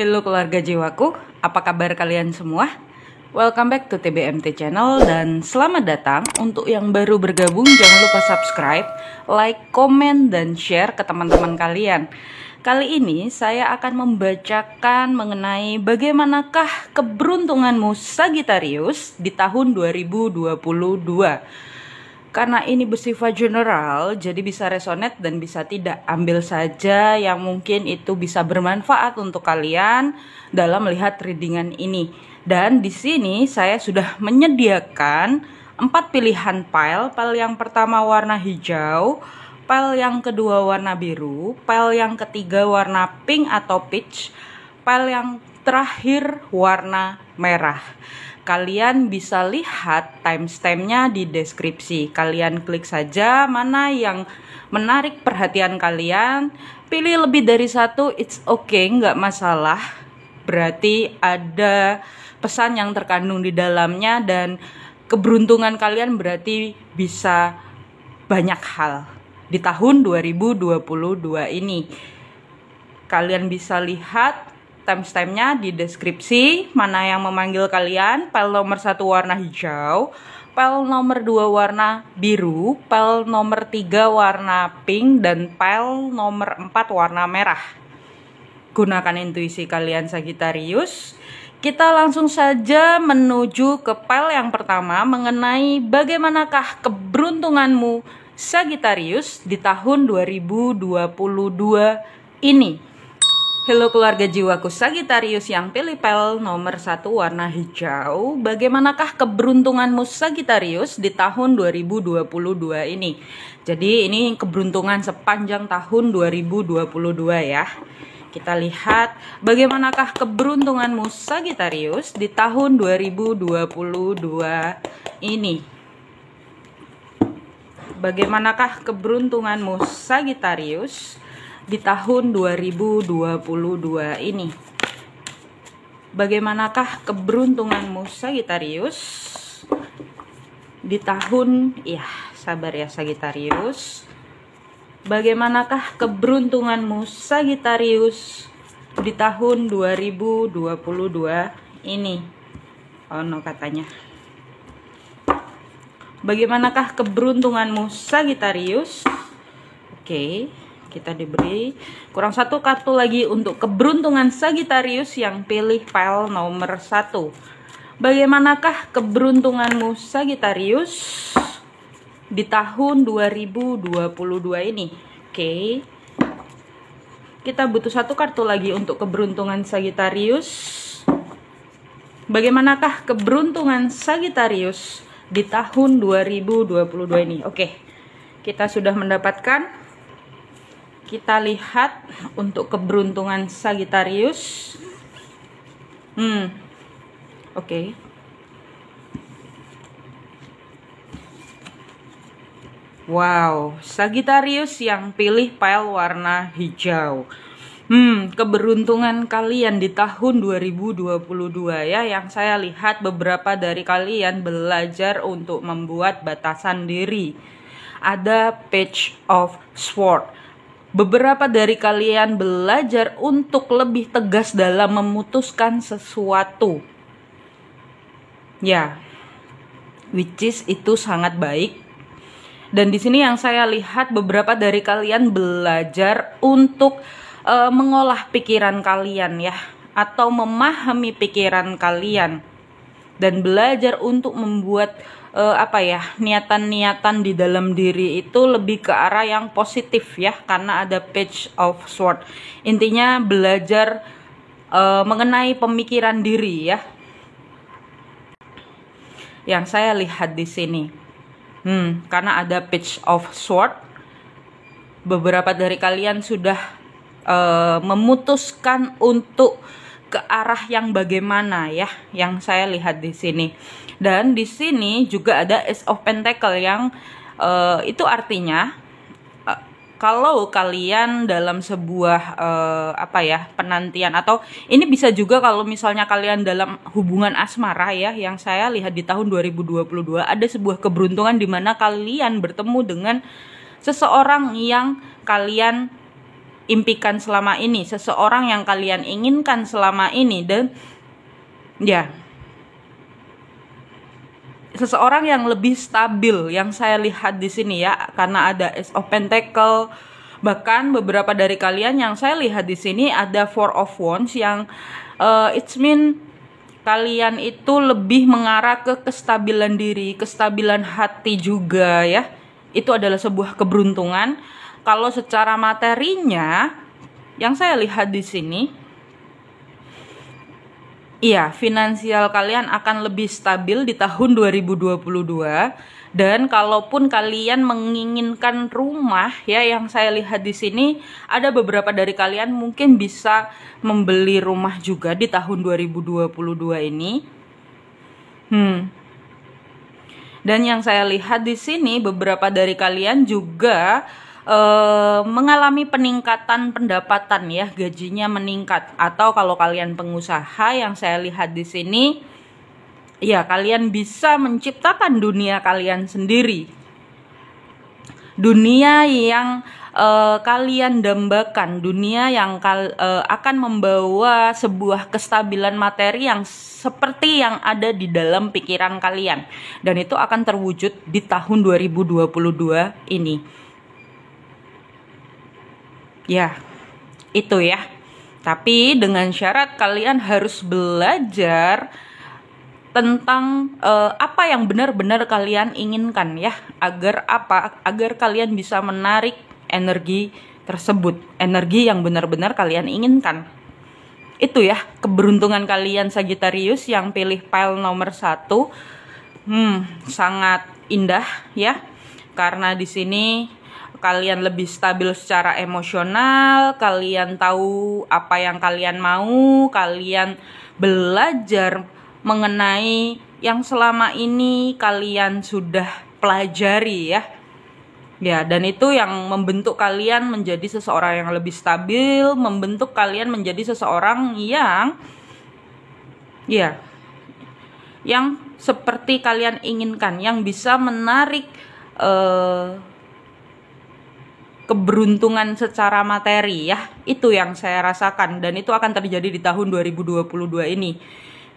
Halo keluarga jiwaku, apa kabar kalian semua? Welcome back to TBMT Channel dan selamat datang. Untuk yang baru bergabung jangan lupa subscribe, like, komen, dan share ke teman-teman kalian. Kali ini saya akan membacakan mengenai bagaimanakah keberuntunganmu Sagittarius di tahun 2022. Karena ini bersifat general, jadi bisa resonate dan bisa tidak. Ambil saja yang mungkin itu bisa bermanfaat untuk kalian dalam melihat readingan ini. Dan di sini saya sudah menyediakan 4 pilihan pile. Pile yang pertama warna hijau, pile yang kedua warna biru, pile yang ketiga warna pink atau peach, pile yang terakhir warna merah. Kalian bisa lihat timestampnya di deskripsi. Kalian klik saja mana yang menarik perhatian kalian. Pilih lebih dari satu, it's okay, nggak masalah. Berarti ada pesan yang terkandung di dalamnya dan keberuntungan kalian berarti bisa banyak hal di tahun 2022 ini. Kalian bisa lihat timestampnya di deskripsi mana yang memanggil kalian. Pile nomor 1 warna hijau, pile nomor 2 warna biru, pile nomor 3 warna pink, dan pile nomor 4 warna merah. Gunakan intuisi kalian Sagittarius. Kita langsung saja menuju ke pile yang pertama mengenai bagaimanakah keberuntunganmu Sagittarius di tahun 2022 ini. Halo keluarga jiwaku Sagittarius yang pilih pile nomor 1 warna hijau. Bagaimanakah keberuntunganmu Sagittarius di tahun 2022 ini? Jadi ini keberuntungan sepanjang tahun 2022 ya. Kita lihat bagaimanakah keberuntunganmu Sagittarius di tahun 2022 ini. Bagaimanakah keberuntunganmu Sagittarius di tahun 2022 ini? Bagaimanakah keberuntunganmu Sagittarius di tahun, sabar ya Sagittarius. Bagaimanakah keberuntunganmu Sagittarius di tahun 2022 ini? Oh no katanya. Bagaimanakah keberuntunganmu Sagittarius? Oke. Kita diberi kurang 1 kartu lagi untuk keberuntungan Sagittarius yang pilih pile nomor 1. Bagaimanakah keberuntunganmu Sagittarius di tahun 2022 ini? Oke. Kita butuh 1 kartu lagi untuk keberuntungan Sagittarius. Bagaimanakah keberuntungan Sagittarius di tahun 2022 ini? Oke. Kita sudah mendapatkan. Kita lihat untuk keberuntungan Sagittarius. Oke. Wow, Sagittarius yang pilih pile warna hijau. Keberuntungan kalian di tahun 2022 ya. Yang saya lihat beberapa dari kalian belajar untuk membuat batasan diri. Ada Page of Swords. Beberapa dari kalian belajar untuk lebih tegas dalam memutuskan sesuatu. Ya, which is itu sangat baik. Dan di sini yang saya lihat beberapa dari kalian belajar untuk mengolah pikiran kalian ya, atau memahami pikiran kalian dan belajar untuk membuat niatan-niatan di dalam diri itu lebih ke arah yang positif ya, karena ada Page of Swords. Intinya belajar mengenai pemikiran diri ya. Yang saya lihat di sini. Karena ada Page of Swords, beberapa dari kalian sudah memutuskan untuk ke arah yang bagaimana ya, yang saya lihat di sini. Dan di sini juga ada Ace of Pentacle yang itu artinya kalau kalian dalam sebuah penantian, atau ini bisa juga kalau misalnya kalian dalam hubungan asmara ya, yang saya lihat di tahun 2022 ada sebuah keberuntungan di mana kalian bertemu dengan seseorang yang kalian impikan selama ini, seseorang yang kalian inginkan selama ini, dan ya, seseorang yang lebih stabil yang saya lihat di sini ya, karena ada Ace of Pentacle. Bahkan beberapa dari kalian yang saya lihat di sini ada Four of Wands yang it's mean kalian itu lebih mengarah ke kestabilan diri, kestabilan hati juga ya. Itu adalah sebuah keberuntungan. Kalau secara materinya yang saya lihat di sini, iya, finansial kalian akan lebih stabil di tahun 2022. Dan kalaupun kalian menginginkan rumah ya, yang saya lihat di sini ada beberapa dari kalian mungkin bisa membeli rumah juga di tahun 2022 ini. Dan yang saya lihat di sini beberapa dari kalian juga mengalami peningkatan pendapatan ya, gajinya meningkat. Atau kalau kalian pengusaha yang saya lihat di sini, ya kalian bisa menciptakan dunia kalian sendiri, dunia yang kalian dambakan, dunia yang akan membawa sebuah kestabilan materi yang seperti yang ada di dalam pikiran kalian, dan itu akan terwujud di tahun 2022 ini. Ya, itu ya. Tapi dengan syarat kalian harus belajar tentang apa yang benar-benar kalian inginkan ya, agar kalian bisa menarik energi tersebut, energi yang benar-benar kalian inginkan. Itu ya keberuntungan kalian Sagittarius yang pilih pile nomor 1. Sangat indah ya, karena di sini kalian lebih stabil secara emosional, kalian tahu apa yang kalian mau, kalian belajar mengenai yang selama ini kalian sudah pelajari ya. Ya, dan itu yang membentuk kalian menjadi seseorang yang lebih stabil, membentuk kalian menjadi seseorang yang yang seperti kalian inginkan, yang bisa menarik keberuntungan secara materi ya. Itu yang saya rasakan, dan itu akan terjadi di tahun 2022 ini,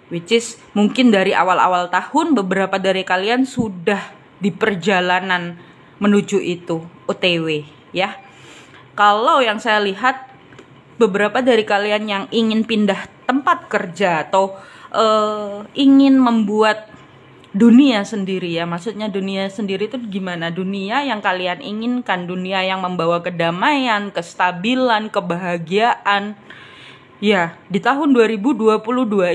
which is mungkin dari awal-awal tahun beberapa dari kalian sudah di perjalanan menuju itu, OTW ya. Kalau yang saya lihat beberapa dari kalian yang ingin pindah tempat kerja atau ingin membuat dunia sendiri ya, maksudnya dunia sendiri itu gimana? Dunia yang kalian inginkan, dunia yang membawa kedamaian, kestabilan, kebahagiaan. Ya, di tahun 2022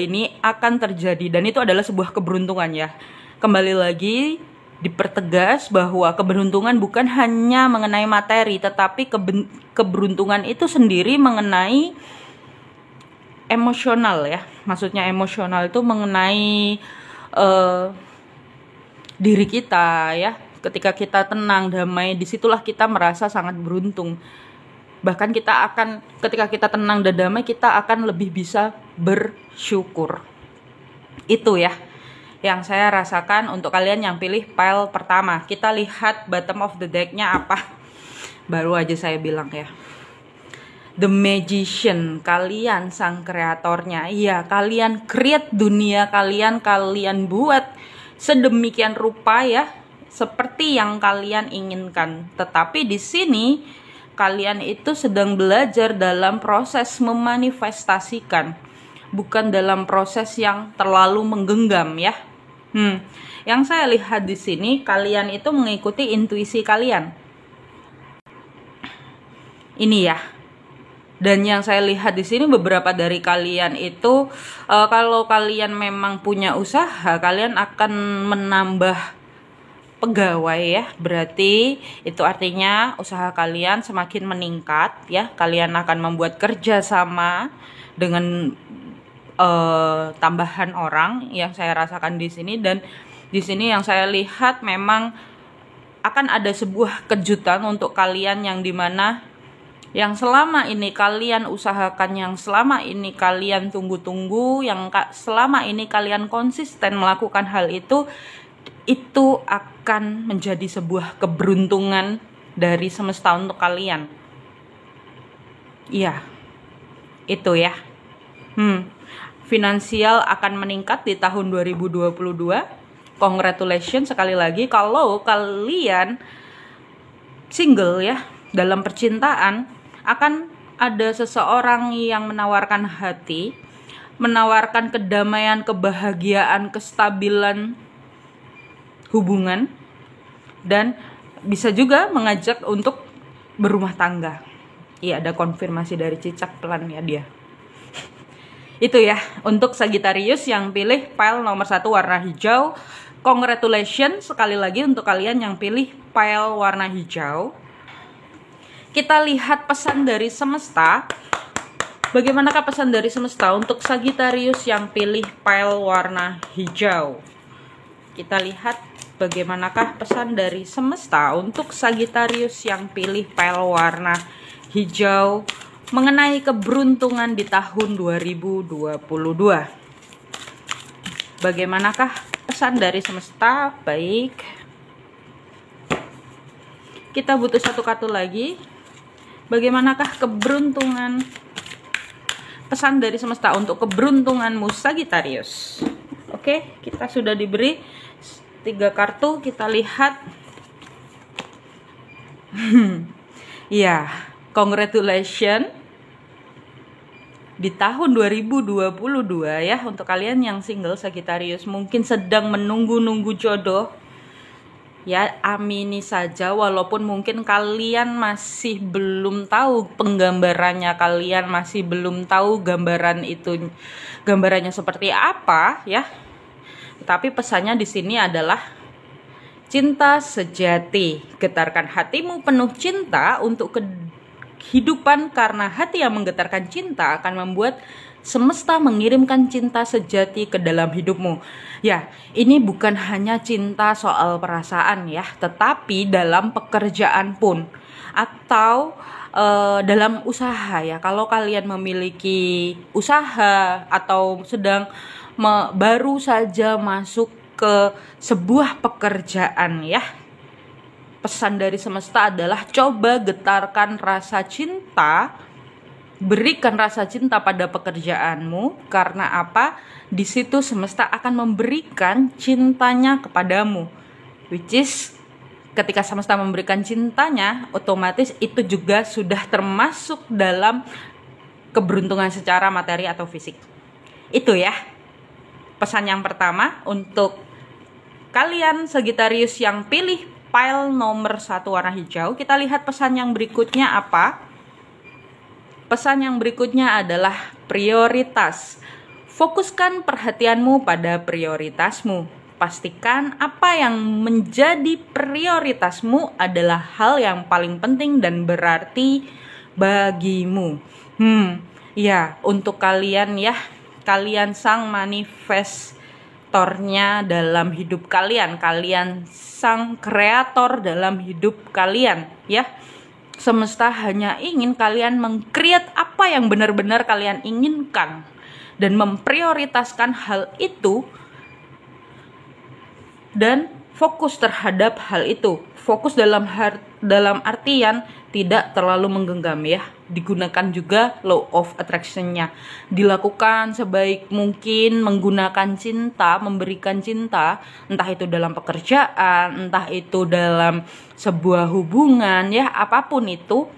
ini akan terjadi, dan itu adalah sebuah keberuntungan ya. Kembali lagi dipertegas bahwa keberuntungan bukan hanya mengenai materi, tetapi keberuntungan itu sendiri mengenai emosional ya. Maksudnya emosional itu mengenai diri kita ya. Ketika kita tenang, damai, disitulah kita merasa sangat beruntung. Bahkan ketika kita tenang dan damai, kita akan lebih bisa bersyukur. Itu ya yang saya rasakan untuk kalian yang pilih pile pertama. Kita lihat bottom of the deck-nya apa. Baru aja saya bilang ya, The Magician, kalian sang kreatornya. Iya, kalian create dunia kalian buat sedemikian rupa ya, seperti yang kalian inginkan. Tetapi di sini kalian itu sedang belajar dalam proses memanifestasikan, bukan dalam proses yang terlalu menggenggam ya. Yang saya lihat di sini kalian itu mengikuti intuisi kalian. Ini ya. Dan yang saya lihat di sini beberapa dari kalian itu kalau kalian memang punya usaha, kalian akan menambah pegawai ya. Berarti itu artinya usaha kalian semakin meningkat ya. Kalian akan membuat kerja sama dengan tambahan orang yang saya rasakan di sini. Dan di sini yang saya lihat memang akan ada sebuah kejutan untuk kalian yang dimana yang selama ini kalian usahakan, yang selama ini kalian tunggu-tunggu, yang selama ini kalian konsisten melakukan hal itu akan menjadi sebuah keberuntungan dari semesta untuk kalian. Iya, itu ya. Finansial akan meningkat di tahun 2022. Congratulations sekali lagi kalau kalian single ya, dalam percintaan akan ada seseorang yang menawarkan hati, menawarkan kedamaian, kebahagiaan, kestabilan hubungan, dan bisa juga mengajak untuk berumah tangga. Iya, ada konfirmasi dari Cicak pelan ya dia. Itu ya, untuk Sagittarius yang pilih pile nomor 1 warna hijau. Congratulations sekali lagi untuk kalian yang pilih pile warna hijau. Kita lihat pesan dari semesta. Bagaimanakah pesan dari semesta untuk Sagittarius yang pilih pile warna hijau? Kita lihat bagaimanakah pesan dari semesta untuk Sagittarius yang pilih pile warna hijau mengenai keberuntungan di tahun 2022. Bagaimanakah pesan dari semesta? Baik. Kita butuh satu kartu lagi. Bagaimanakah keberuntungan? Pesan dari semesta untuk keberuntunganmu Sagittarius. Oke, kita sudah diberi 3 kartu, kita lihat. Ya, congratulations di tahun 2022 ya, untuk kalian yang single Sagittarius mungkin sedang menunggu-nunggu jodoh. Ya, amini saja, walaupun mungkin kalian masih belum tahu penggambarannya, kalian masih belum tahu gambarannya seperti apa ya. Tapi pesannya di sini adalah cinta sejati. Getarkan hatimu penuh cinta untuk kehidupan, karena hati yang menggetarkan cinta akan membuat semesta mengirimkan cinta sejati ke dalam hidupmu. Ya, ini bukan hanya cinta soal perasaan ya, tetapi dalam pekerjaan pun atau dalam usaha ya. Kalau kalian memiliki usaha atau sedang baru saja masuk ke sebuah pekerjaan ya, pesan dari semesta adalah coba getarkan rasa cinta, berikan rasa cinta pada pekerjaanmu. Karena apa? Di situ semesta akan memberikan cintanya kepadamu, which is ketika semesta memberikan cintanya, otomatis itu juga sudah termasuk dalam keberuntungan secara materi atau fisik. Itu ya pesan yang pertama untuk kalian Sagittarius yang pilih pile nomor 1 warna hijau. Kita lihat pesan yang berikutnya apa. Pesan yang berikutnya adalah prioritas. Fokuskan perhatianmu pada prioritasmu. Pastikan apa yang menjadi prioritasmu adalah hal yang paling penting dan berarti bagimu. Ya, untuk kalian ya, kalian sang manifestornya dalam hidup kalian, kalian sang kreator dalam hidup kalian ya. Semesta hanya ingin kalian meng-create apa yang benar-benar kalian inginkan dan memprioritaskan hal itu dan fokus terhadap hal itu. Fokus dalam artian tidak terlalu menggenggam ya. Digunakan juga law of attraction-nya. Dilakukan sebaik mungkin menggunakan cinta, memberikan cinta, entah itu dalam pekerjaan, entah itu dalam sebuah hubungan ya, apapun itu.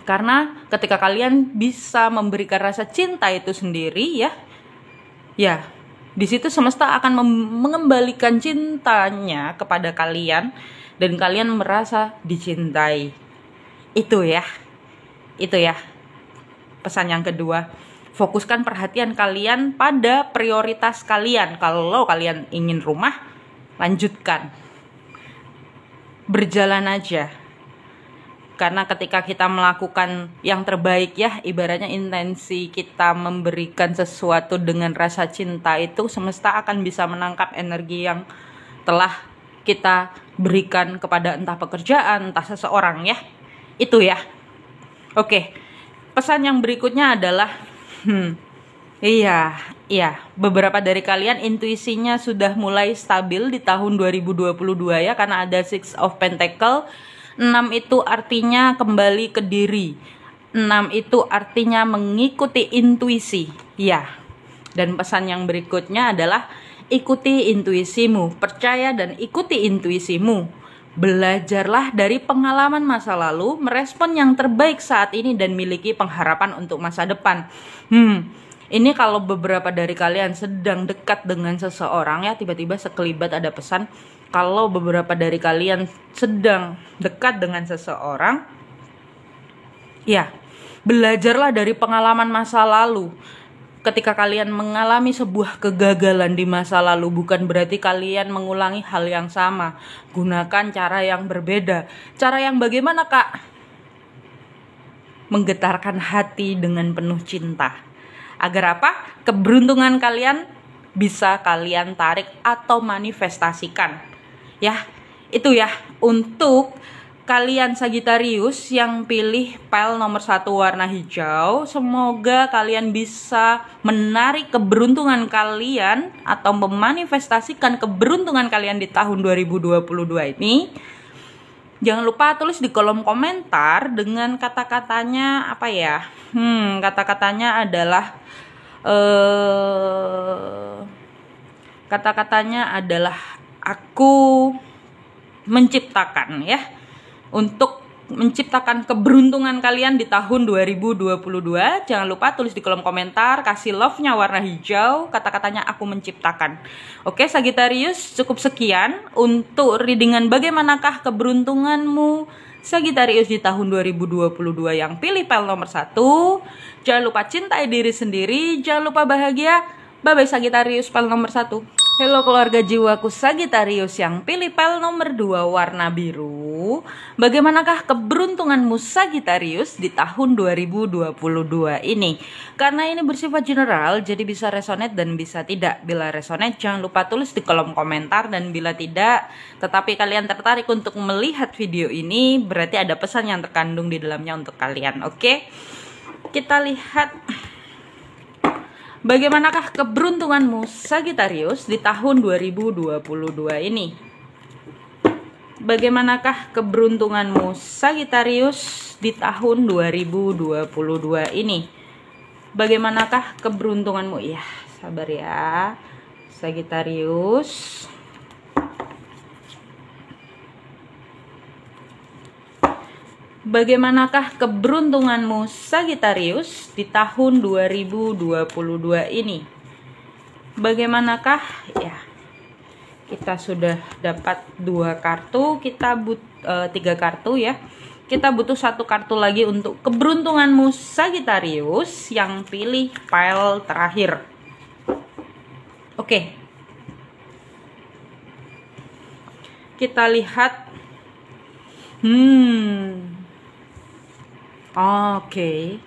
Karena ketika kalian bisa memberikan rasa cinta itu sendiri ya, di situ semesta akan mengembalikan cintanya kepada kalian dan kalian merasa dicintai. Itu ya pesan yang kedua. Fokuskan perhatian kalian pada prioritas kalian. Kalau kalian ingin rumah, lanjutkan, berjalan aja. Karena ketika kita melakukan yang terbaik ya, ibaratnya intensi kita memberikan sesuatu dengan rasa cinta itu, semesta akan bisa menangkap energi yang telah kita berikan kepada entah pekerjaan, entah seseorang ya. Itu ya. Oke. Pesan yang berikutnya adalah beberapa dari kalian intuisinya sudah mulai stabil di tahun 2022 ya, karena ada 6 of Pentacle. 6 itu artinya kembali ke diri. 6 itu artinya mengikuti intuisi. Ya. Dan pesan yang berikutnya adalah ikuti intuisimu, percaya dan ikuti intuisimu. Belajarlah dari pengalaman masa lalu, merespon yang terbaik saat ini dan miliki pengharapan untuk masa depan. Ini kalau beberapa dari kalian sedang dekat dengan seseorang ya, tiba-tiba sekelibat ada pesan. Kalau beberapa dari kalian sedang dekat dengan seseorang, ya, belajarlah dari pengalaman masa lalu. Ketika kalian mengalami sebuah kegagalan di masa lalu, bukan berarti kalian mengulangi hal yang sama. Gunakan cara yang berbeda. Cara yang bagaimana, Kak? Menggetarkan hati dengan penuh cinta. Agar apa? Keberuntungan kalian bisa kalian tarik atau manifestasikan. Ya, itu ya untuk kalian Sagittarius yang pilih pile nomor 1 warna hijau. Semoga kalian bisa menarik keberuntungan kalian atau memanifestasikan keberuntungan kalian di tahun 2022 ini. Jangan lupa tulis di kolom komentar dengan kata-katanya apa ya? Kata-katanya adalah aku menciptakan ya. Untuk menciptakan keberuntungan kalian di tahun 2022. Jangan lupa tulis di kolom komentar, kasih love-nya warna hijau, kata-katanya aku menciptakan. Oke Sagittarius, cukup sekian untuk readingan bagaimanakah keberuntunganmu Sagittarius di tahun 2022 yang pilih pile nomor 1. Jangan lupa cintai diri sendiri, jangan lupa bahagia. Bye-bye Sagittarius pile nomor 1. Halo keluarga jiwaku Sagittarius yang pilih pile nomor 2 warna biru. Bagaimanakah keberuntunganmu Sagittarius di tahun 2022 ini? Karena ini bersifat general, jadi bisa resonate dan bisa tidak. Bila resonate jangan lupa tulis di kolom komentar, dan bila tidak, tetapi kalian tertarik untuk melihat video ini, berarti ada pesan yang terkandung di dalamnya untuk kalian. Oke? Kita lihat bagaimanakah keberuntunganmu Sagittarius di tahun 2022 ini? Bagaimanakah keberuntunganmu Sagittarius di tahun 2022 ini? Bagaimanakah keberuntunganmu? Ya, sabar ya Sagittarius. Bagaimanakah keberuntunganmu Sagittarius di tahun 2022 ini? Bagaimanakah? Ya, kita sudah dapat 2 kartu, kita 3 kartu ya. Kita butuh 1 kartu lagi untuk keberuntunganmu Sagittarius yang pilih pile terakhir. Oke. Kita lihat. Oke.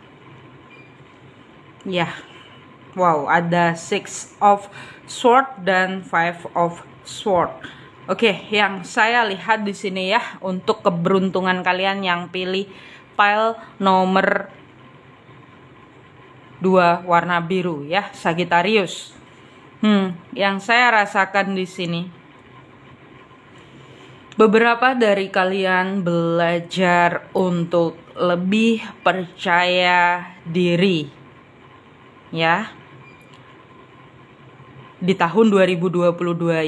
Ya. Wow, ada 6 of sword dan 5 of sword. Oke, yang saya lihat di sini ya untuk keberuntungan kalian yang pilih pile nomor 2 warna biru ya, Sagittarius. Yang saya rasakan di sini, beberapa dari kalian belajar untuk lebih percaya diri ya. Di tahun 2022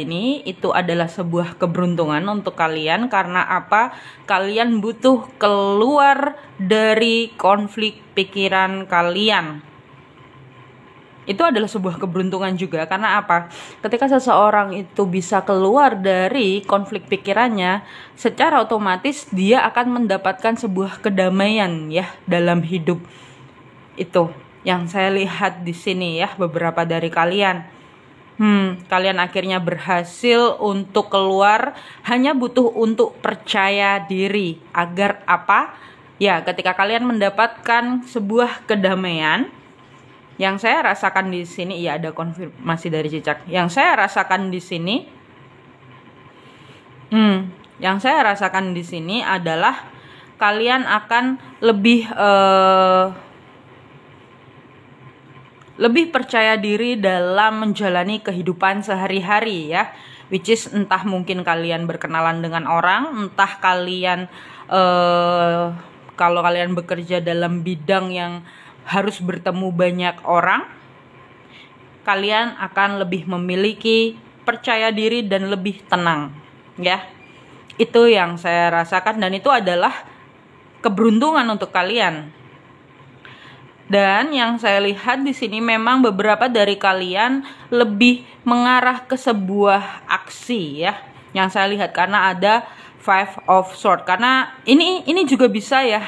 ini itu adalah sebuah keberuntungan untuk kalian. Karena apa? Kalian butuh keluar dari konflik pikiran kalian. Itu adalah sebuah keberuntungan juga. Karena apa? Ketika seseorang itu bisa keluar dari konflik pikirannya, secara otomatis dia akan mendapatkan sebuah kedamaian ya dalam hidup. Itu yang saya lihat di sini ya, beberapa dari kalian. Kalian akhirnya berhasil untuk keluar, hanya butuh untuk percaya diri. Agar apa? Ya, ketika kalian mendapatkan sebuah kedamaian, yang saya rasakan di sini, ya ada konfirmasi dari Cicak. Yang saya rasakan di sini, yang saya rasakan di sini adalah kalian akan lebih percaya diri dalam menjalani kehidupan sehari-hari ya, which is entah mungkin kalian berkenalan dengan orang, entah kalian kalau kalian bekerja dalam bidang yang harus bertemu banyak orang, kalian akan lebih memiliki percaya diri dan lebih tenang, ya. Itu yang saya rasakan dan itu adalah keberuntungan untuk kalian. Dan yang saya lihat di sini memang beberapa dari kalian lebih mengarah ke sebuah aksi, ya. Yang saya lihat karena ada Five of Swords. Karena ini juga bisa ya.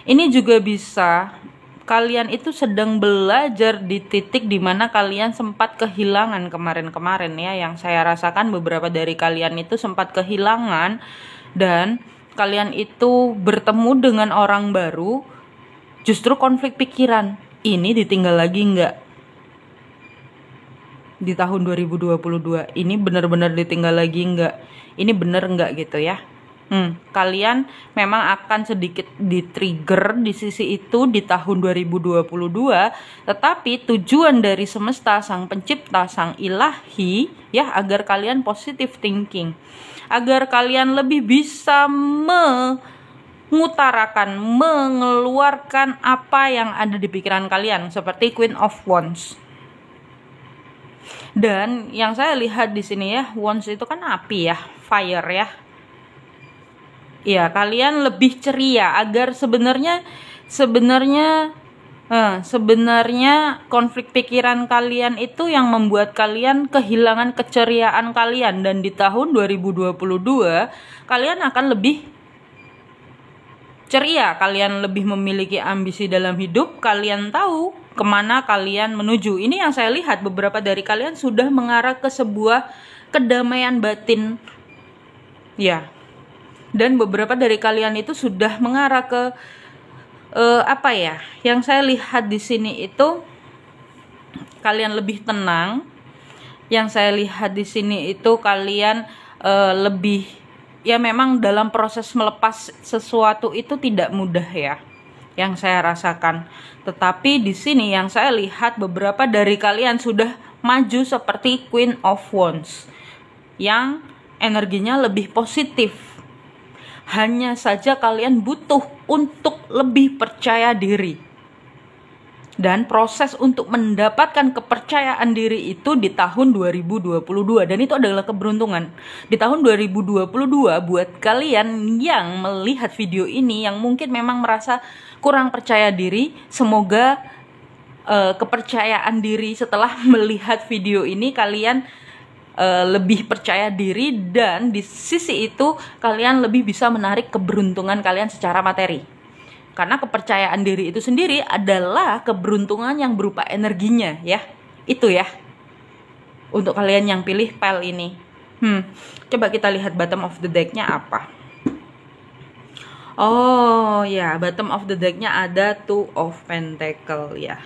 Ini juga bisa kalian itu sedang belajar di titik dimana kalian sempat kehilangan kemarin-kemarin, ya. Yang saya rasakan beberapa dari kalian itu sempat kehilangan dan kalian itu bertemu dengan orang baru. Justru konflik pikiran ini ditinggal lagi nggak? Di tahun 2022 ini benar-benar ditinggal lagi nggak? Ini benar nggak gitu ya? Kalian memang akan sedikit di-trigger di sisi itu di tahun 2022, tetapi tujuan dari semesta, sang pencipta, sang ilahi, ya, agar kalian positive thinking, agar kalian lebih bisa mengutarakan, mengeluarkan apa yang ada di pikiran kalian, seperti Queen of Wands. Dan yang saya lihat di sini ya, Wands itu kan api ya, fire ya. Ya, kalian lebih ceria agar sebenarnya konflik pikiran kalian itu yang membuat kalian kehilangan keceriaan kalian, dan di tahun 2022 kalian akan lebih ceria, kalian lebih memiliki ambisi dalam hidup, kalian tahu kemana kalian menuju. Ini yang saya lihat, beberapa dari kalian sudah mengarah ke sebuah kedamaian batin, ya. Dan beberapa dari kalian itu sudah mengarah ke apa ya? Yang saya lihat di sini itu kalian lebih tenang. Yang saya lihat di sini itu kalian lebih, ya, memang dalam proses melepas sesuatu itu tidak mudah ya. Yang saya rasakan. Tetapi di sini yang saya lihat beberapa dari kalian sudah maju seperti Queen of Wands yang energinya lebih positif. Hanya saja kalian butuh untuk lebih percaya diri. Dan proses untuk mendapatkan kepercayaan diri itu di tahun 2022. Dan itu adalah keberuntungan. Di tahun 2022 buat kalian yang melihat video ini, yang mungkin memang merasa kurang percaya diri, semoga kepercayaan diri setelah melihat video ini kalian lebih percaya diri, dan di sisi itu kalian lebih bisa menarik keberuntungan kalian secara materi. Karena kepercayaan diri itu sendiri adalah keberuntungan yang berupa energinya, ya. Itu ya. Untuk kalian yang pilih pile ini. Coba kita lihat bottom of the deck-nya apa. Oh ya, bottom of the deck-nya ada Two of Pentacle ya.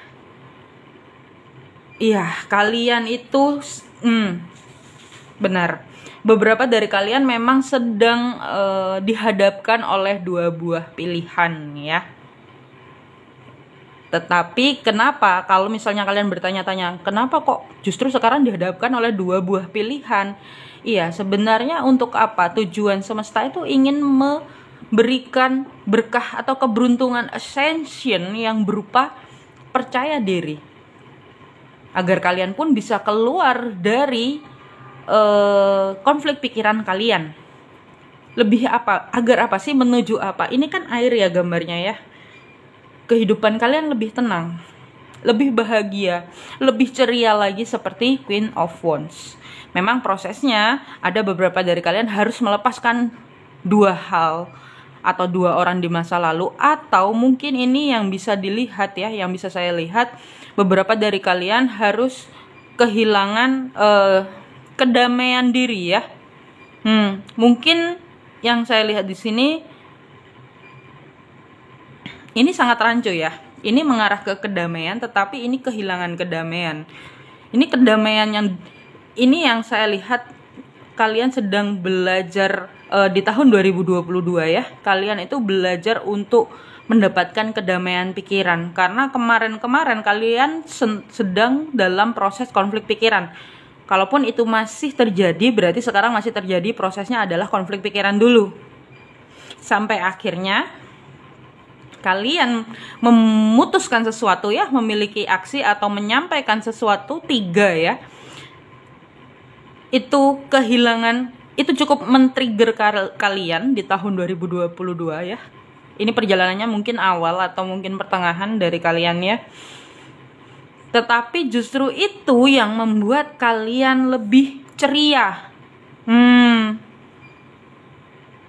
Iya, kalian itu benar. Beberapa dari kalian memang sedang dihadapkan oleh dua buah pilihan ya. Tetapi kenapa kalau misalnya kalian bertanya-tanya, kenapa kok justru sekarang dihadapkan oleh dua buah pilihan? Iya, sebenarnya untuk apa? Tujuan semesta itu ingin memberikan berkah atau keberuntungan ascension yang berupa percaya diri. Agar kalian pun bisa keluar dari konflik pikiran kalian. Lebih apa? Agar apa sih? Menuju apa? Ini kan air ya gambarnya ya. Kehidupan kalian lebih tenang, lebih bahagia, lebih ceria lagi seperti Queen of Wands. Memang prosesnya ada beberapa dari kalian harus melepaskan dua hal atau dua orang di masa lalu, atau mungkin ini yang bisa dilihat ya, yang bisa saya lihat, beberapa dari kalian harus kehilangan kedamaian diri ya. Mungkin yang saya lihat di sini ini sangat rancu ya. Ini mengarah ke kedamaian, tetapi ini kehilangan kedamaian. Ini kedamaian yang saya lihat kalian sedang belajar di tahun 2022 ya. Kalian itu belajar untuk mendapatkan kedamaian pikiran, karena kemarin-kemarin kalian sedang dalam proses konflik pikiran. Kalaupun itu masih terjadi, berarti sekarang masih terjadi, prosesnya adalah konflik pikiran dulu. Sampai akhirnya kalian memutuskan sesuatu ya, memiliki aksi atau menyampaikan sesuatu, 3 ya, itu kehilangan, itu cukup men-trigger kalian di tahun 2022 ya. Ini perjalanannya mungkin awal atau mungkin pertengahan dari kalian ya. Tetapi justru itu yang membuat kalian lebih ceria.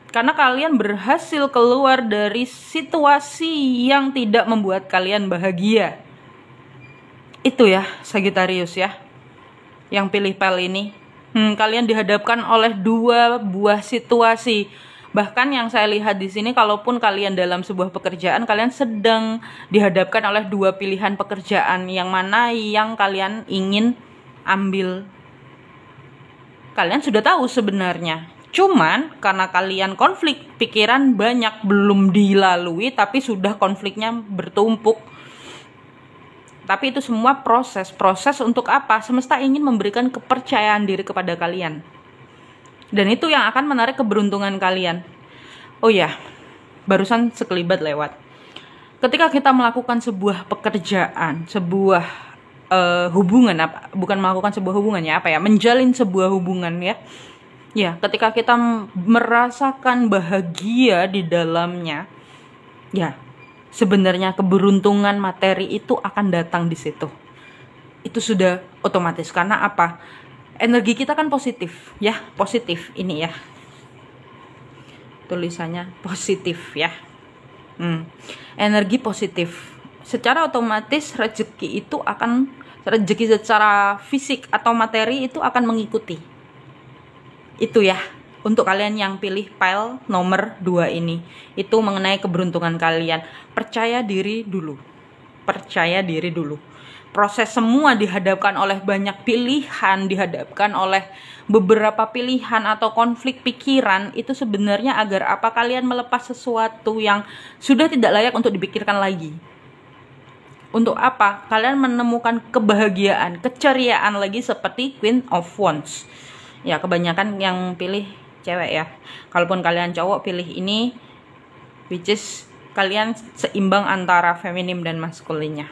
Karena kalian berhasil keluar dari situasi yang tidak membuat kalian bahagia. Itu ya, Sagittarius ya, yang pilih pel ini. Kalian dihadapkan oleh 2 buah situasi. Bahkan yang saya lihat di sini, kalaupun kalian dalam sebuah pekerjaan, kalian sedang dihadapkan oleh 2 pilihan pekerjaan, yang mana yang kalian ingin ambil. Kalian sudah tahu sebenarnya. Cuman karena kalian konflik pikiran banyak belum dilalui, tapi sudah konfliknya bertumpuk. Tapi itu semua proses untuk apa? Semesta ingin memberikan kepercayaan diri kepada kalian. Dan itu yang akan menarik keberuntungan kalian. Oh ya, barusan sekelibat lewat. Ketika kita melakukan sebuah pekerjaan, sebuah hubungan, bukan melakukan sebuah hubungan ya, menjalin sebuah hubungan ya. Ya, ketika kita merasakan bahagia di dalamnya, ya, sebenarnya keberuntungan materi itu akan datang di situ. Itu sudah otomatis. Karena apa? Energi kita kan positif ya, positif ini ya. Tulisannya positif ya. Energi positif. Secara otomatis rezeki secara fisik atau materi itu akan mengikuti. Itu ya. Untuk kalian yang pilih pile nomor 2 ini, itu mengenai keberuntungan kalian. Percaya diri dulu. Proses semua dihadapkan oleh banyak pilihan, dihadapkan oleh beberapa pilihan atau konflik pikiran, itu sebenarnya agar apa? Kalian melepas sesuatu yang sudah tidak layak untuk dipikirkan lagi. Untuk apa? Kalian menemukan kebahagiaan, keceriaan lagi seperti Queen of Wands. Ya, kebanyakan yang pilih cewek ya. Kalaupun kalian cowok pilih ini, which is kalian seimbang antara feminim dan maskulinnya.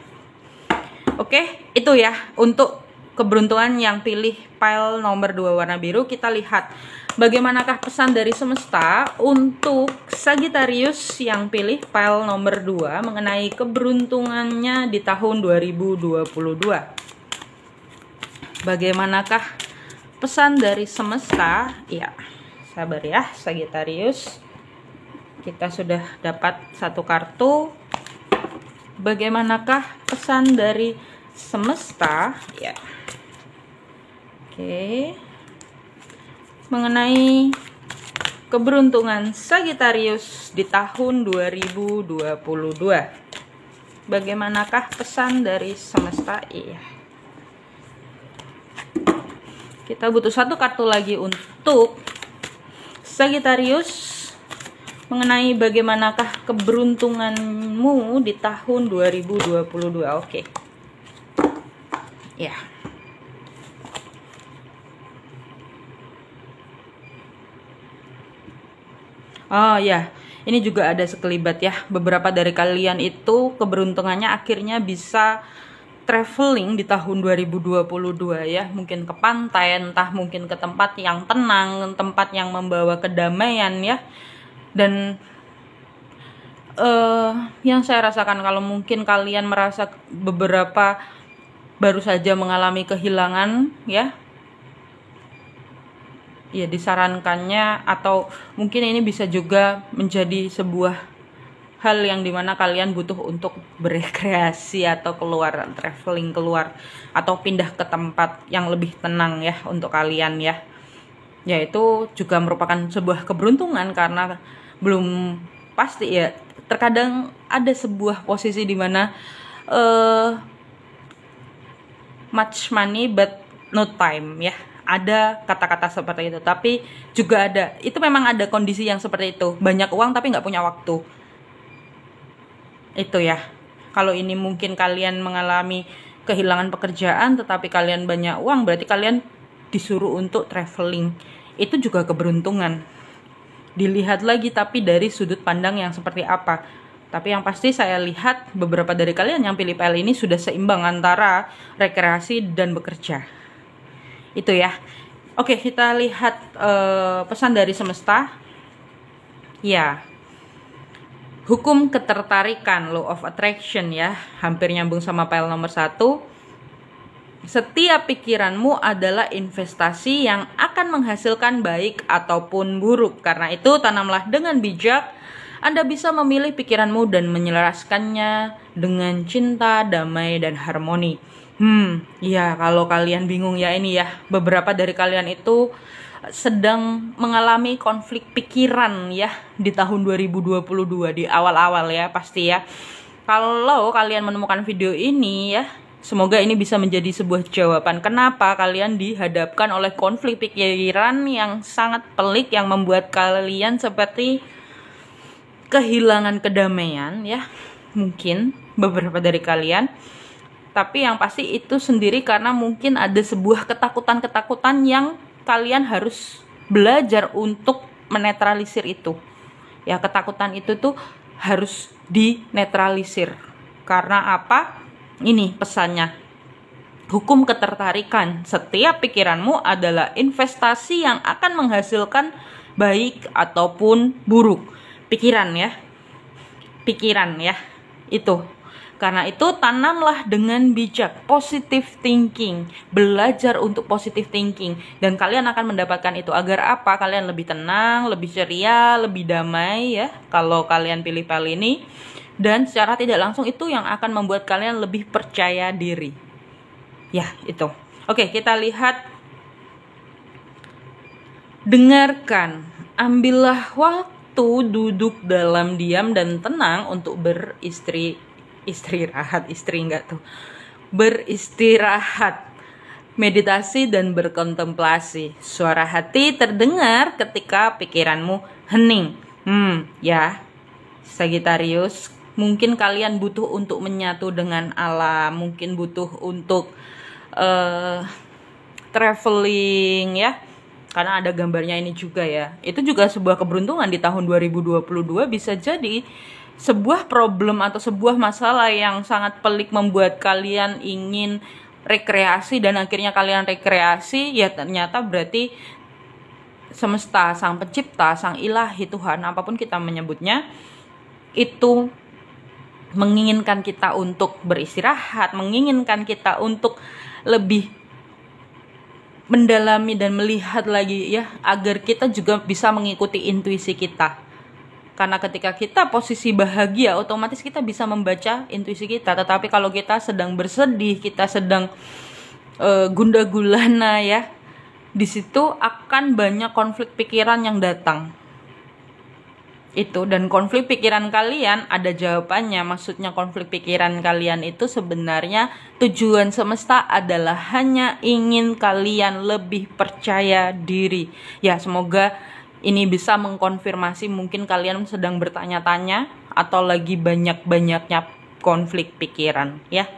Oke, itu ya untuk keberuntungan yang pilih pile nomor 2 warna biru. Kita lihat bagaimanakah pesan dari semesta untuk Sagittarius yang pilih pile nomor 2 mengenai keberuntungannya di tahun 2022. Bagaimanakah pesan dari semesta? Ya, sabar ya Sagittarius. Kita sudah dapat 1 kartu. Bagaimanakah pesan dari semesta? Ya. Oke. Mengenai keberuntungan Sagittarius di tahun 2022. Bagaimanakah pesan dari semesta? Iya. Kita butuh 1 kartu lagi untuk Sagittarius mengenai bagaimanakah keberuntunganmu di tahun 2022. Oke. Ya. Oh ya, ini juga ada sekelibat ya. Beberapa dari kalian itu keberuntungannya akhirnya bisa traveling di tahun 2022 ya. Mungkin ke pantai, entah mungkin ke tempat yang tenang, tempat yang membawa kedamaian ya. Dan yang saya rasakan, kalau mungkin kalian merasa beberapa baru saja mengalami kehilangan ya, ya disarankannya, atau mungkin ini bisa juga menjadi sebuah hal yang dimana kalian butuh untuk berekreasi atau keluar, traveling keluar, atau pindah ke tempat yang lebih tenang ya untuk kalian ya. Ya, itu juga merupakan sebuah keberuntungan karena belum pasti ya. Terkadang ada sebuah posisi di mana much money but no time ya. Ada kata-kata seperti itu, tapi juga ada, itu memang ada kondisi yang seperti itu. Banyak uang tapi nggak punya waktu. Itu ya. Kalau ini mungkin kalian mengalami kehilangan pekerjaan tetapi kalian banyak uang, berarti kalian disuruh untuk traveling. Itu juga keberuntungan. Dilihat lagi tapi dari sudut pandang yang seperti apa. Tapi yang pasti saya lihat beberapa dari kalian yang pilih PL ini sudah seimbang antara rekreasi dan bekerja. Itu ya. Oke, kita lihat pesan dari semesta. Ya, hukum ketertarikan, law of attraction ya, hampir nyambung sama PL nomor 1. Setiap pikiranmu adalah investasi yang akan menghasilkan baik ataupun buruk. Karena itu tanamlah dengan bijak. Anda bisa memilih pikiranmu dan menyelaraskannya dengan cinta, damai, dan harmoni. Ya kalau kalian bingung ya ini ya, beberapa dari kalian itu sedang mengalami konflik pikiran ya di tahun 2022 di awal-awal ya pasti ya. Kalau kalian menemukan video ini ya, semoga ini bisa menjadi sebuah jawaban kenapa kalian dihadapkan oleh konflik pikiran yang sangat pelik yang membuat kalian seperti kehilangan kedamaian ya, mungkin beberapa dari kalian. Tapi yang pasti itu sendiri karena mungkin ada sebuah ketakutan-ketakutan yang kalian harus belajar untuk menetralisir itu. Ya, ketakutan itu tuh harus dinetralisir. Karena apa? Ini pesannya. Hukum ketertarikan. Setiap pikiranmu adalah investasi yang akan menghasilkan baik ataupun buruk. Pikiran ya, itu. Karena itu tanamlah dengan bijak, positive thinking, belajar untuk positive thinking, dan kalian akan mendapatkan itu. Agar apa? Kalian lebih tenang, lebih ceria, lebih damai ya kalau kalian pilih PL ini. Dan secara tidak langsung itu yang akan membuat kalian lebih percaya diri ya, itu. Oke, kita lihat. Dengarkan, ambillah waktu duduk dalam diam dan tenang untuk beristirahat, meditasi dan berkontemplasi. Suara hati terdengar ketika pikiranmu hening. Ya, Sagittarius, mungkin kalian butuh untuk menyatu dengan alam, mungkin butuh untuk traveling ya. Karena ada gambarnya ini juga ya. Itu juga sebuah keberuntungan di tahun 2022, bisa jadi sebuah problem atau sebuah masalah yang sangat pelik membuat kalian ingin rekreasi dan akhirnya kalian rekreasi, ya ternyata berarti semesta, sang pencipta, sang ilahi, Tuhan, apapun kita menyebutnya, itu menginginkan kita untuk beristirahat, menginginkan kita untuk lebih mendalami dan melihat lagi ya, agar kita juga bisa mengikuti intuisi kita. Karena ketika kita posisi bahagia, otomatis kita bisa membaca intuisi kita. Tetapi kalau kita sedang bersedih, kita sedang gundah gulana ya, di situ akan banyak konflik pikiran yang datang. Itu, dan konflik pikiran kalian ada jawabannya. Maksudnya konflik pikiran kalian itu sebenarnya tujuan semesta adalah hanya ingin kalian lebih percaya diri. Ya, semoga ini bisa mengkonfirmasi mungkin kalian sedang bertanya-tanya atau lagi banyak-banyaknya konflik pikiran ya.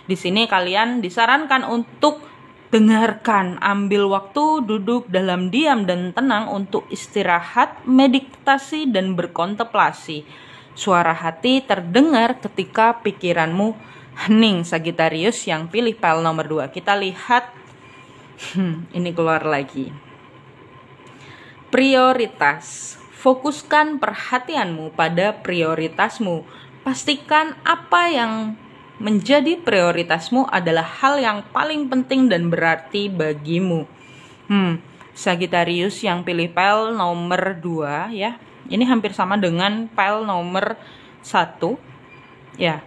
Di sini kalian disarankan untuk dengarkan, ambil waktu duduk dalam diam dan tenang untuk istirahat, meditasi, dan berkontemplasi. Suara hati terdengar ketika pikiranmu hening. Sagittarius yang pilih PL nomor 2. Kita lihat, ini keluar lagi. Prioritas. Fokuskan perhatianmu pada prioritasmu. Pastikan apa yang menjadi prioritasmu adalah hal yang paling penting dan berarti bagimu. Sagittarius yang pilih PL nomor 2 ya. Ini hampir sama dengan PL nomor 1 ya.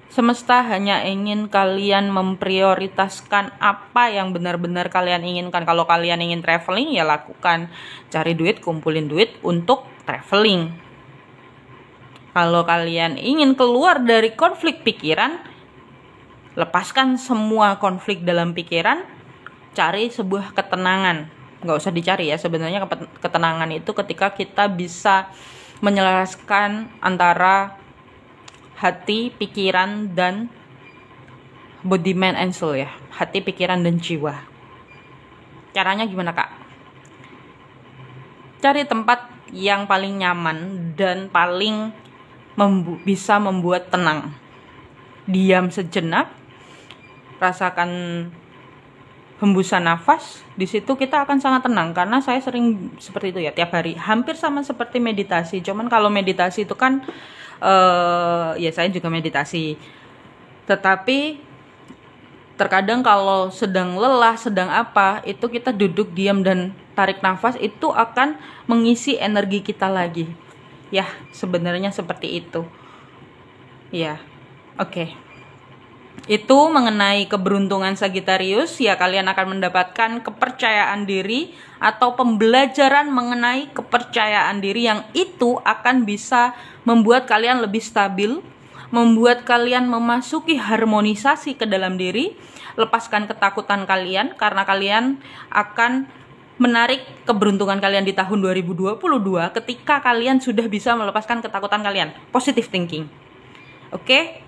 Semesta hanya ingin kalian memprioritaskan apa yang benar-benar kalian inginkan. Kalau kalian ingin traveling ya lakukan. Cari duit, kumpulin duit untuk traveling. Kalau kalian ingin keluar dari konflik pikiran, lepaskan semua konflik dalam pikiran, cari sebuah ketenangan. Nggak usah dicari ya, sebenarnya ketenangan itu ketika kita bisa menyelaraskan antara hati, pikiran, dan body, mind, and soul ya. Hati, pikiran, dan jiwa. Caranya gimana, Kak? Cari tempat yang paling nyaman dan paling bisa membuat tenang. Diam sejenak, rasakan hembusan nafas, di situ kita akan sangat tenang. Karena saya sering seperti itu ya, tiap hari hampir sama seperti meditasi. Cuman kalau meditasi itu kan ya saya juga meditasi, tetapi terkadang kalau sedang lelah, sedang apa, itu kita duduk diam dan tarik nafas, itu akan mengisi energi kita lagi. Ya, sebenarnya seperti itu. Ya, oke. Itu mengenai keberuntungan Sagittarius. Ya, kalian akan mendapatkan kepercayaan diri atau pembelajaran mengenai kepercayaan diri yang itu akan bisa membuat kalian lebih stabil, membuat kalian memasuki harmonisasi ke dalam diri. Lepaskan ketakutan kalian, karena kalian akan menarik keberuntungan kalian di tahun 2022 ketika kalian sudah bisa melepaskan ketakutan kalian. Positive thinking. Oke?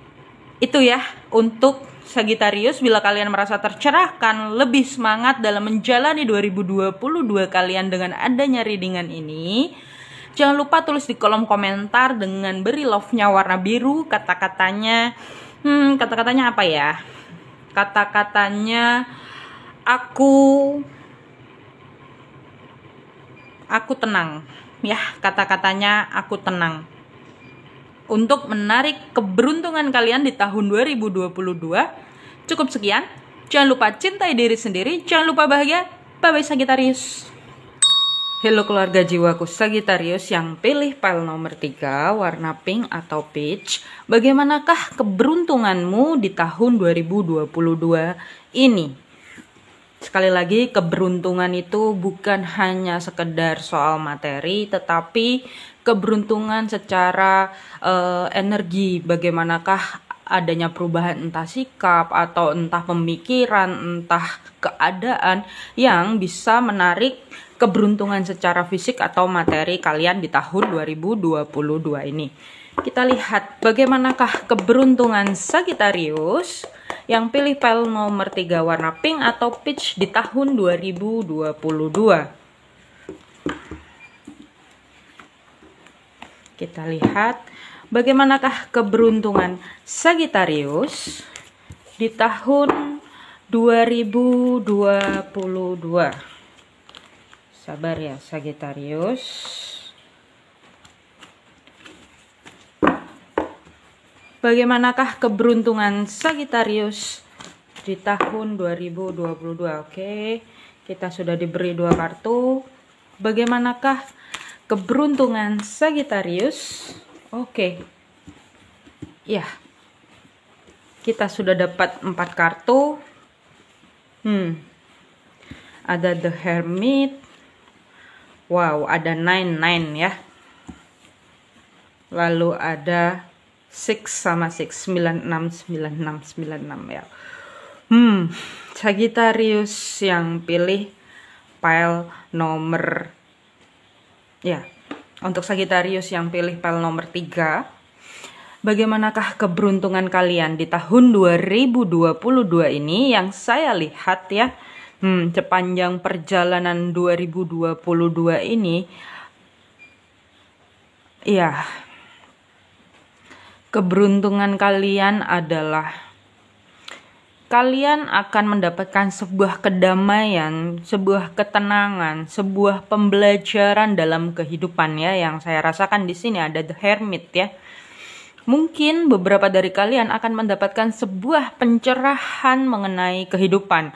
Itu ya untuk Sagittarius. Bila kalian merasa tercerahkan, lebih semangat dalam menjalani 2022 kalian dengan adanya readingan ini, jangan lupa tulis di kolom komentar dengan beri love-nya warna biru. Kata-katanya apa ya? Kata-katanya aku tenang. Ya, kata-katanya aku tenang. Untuk menarik keberuntungan kalian di tahun 2022. Cukup sekian. Jangan lupa cintai diri sendiri. Jangan lupa bahagia. Bye-bye Sagittarius. Halo keluarga jiwaku Sagittarius yang pilih pile nomor 3 warna pink atau peach. Bagaimanakah keberuntunganmu di tahun 2022 ini? Sekali lagi, keberuntungan itu bukan hanya sekedar soal materi, tetapi keberuntungan secara energi. Bagaimanakah adanya perubahan entah sikap atau entah pemikiran, entah keadaan yang bisa menarik keberuntungan secara fisik atau materi kalian di tahun 2022 ini. Kita lihat bagaimanakah keberuntungan Sagittarius yang pilih pile nomor 3 warna pink atau peach di tahun 2022. Kita lihat bagaimanakah keberuntungan Sagittarius di tahun 2022. Sabar ya Sagittarius. Bagaimanakah keberuntungan Sagittarius di tahun 2022? Oke, kita sudah diberi 2 kartu. Bagaimanakah keberuntungan Sagittarius? Oke. Ya. Kita sudah dapat 4 kartu. Ada The Hermit. Wow, ada 9 ya. Lalu ada 6 sama 6, 96 ya. Sagittarius yang pilih pile nomor untuk Sagittarius yang pilih pile nomor 3, bagaimanakah keberuntungan kalian di tahun 2022 ini? Yang saya lihat ya, sepanjang perjalanan 2022 ini, ya, keberuntungan kalian adalah kalian akan mendapatkan sebuah kedamaian, sebuah ketenangan, sebuah pembelajaran dalam kehidupan ya. Yang saya rasakan di sini ada The Hermit ya. Mungkin beberapa dari kalian akan mendapatkan sebuah pencerahan mengenai kehidupan.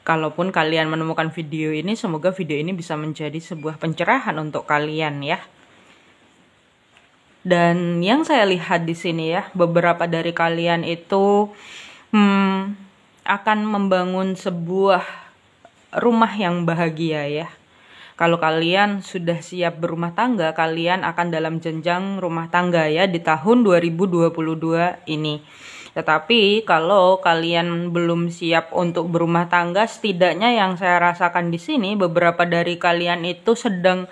Kalaupun kalian menemukan video ini, semoga video ini bisa menjadi sebuah pencerahan untuk kalian ya. Dan yang saya lihat di sini ya, beberapa dari kalian itu akan membangun sebuah rumah yang bahagia ya. Kalau kalian sudah siap berumah tangga, kalian akan dalam jenjang rumah tangga ya di tahun 2022 ini. Tetapi kalau kalian belum siap untuk berumah tangga, setidaknya yang saya rasakan di sini beberapa dari kalian itu sedang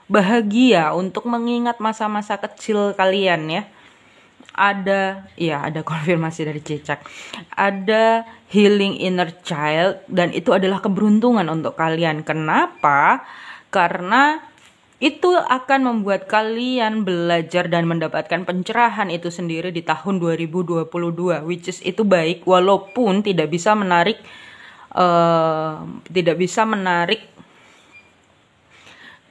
bahagia untuk mengingat masa-masa kecil kalian ya. Ada konfirmasi dari Cicak. Ada healing inner child dan itu adalah keberuntungan untuk kalian. Kenapa? Karena itu akan membuat kalian belajar dan mendapatkan pencerahan itu sendiri di tahun 2022, which is itu baik walaupun tidak bisa menarik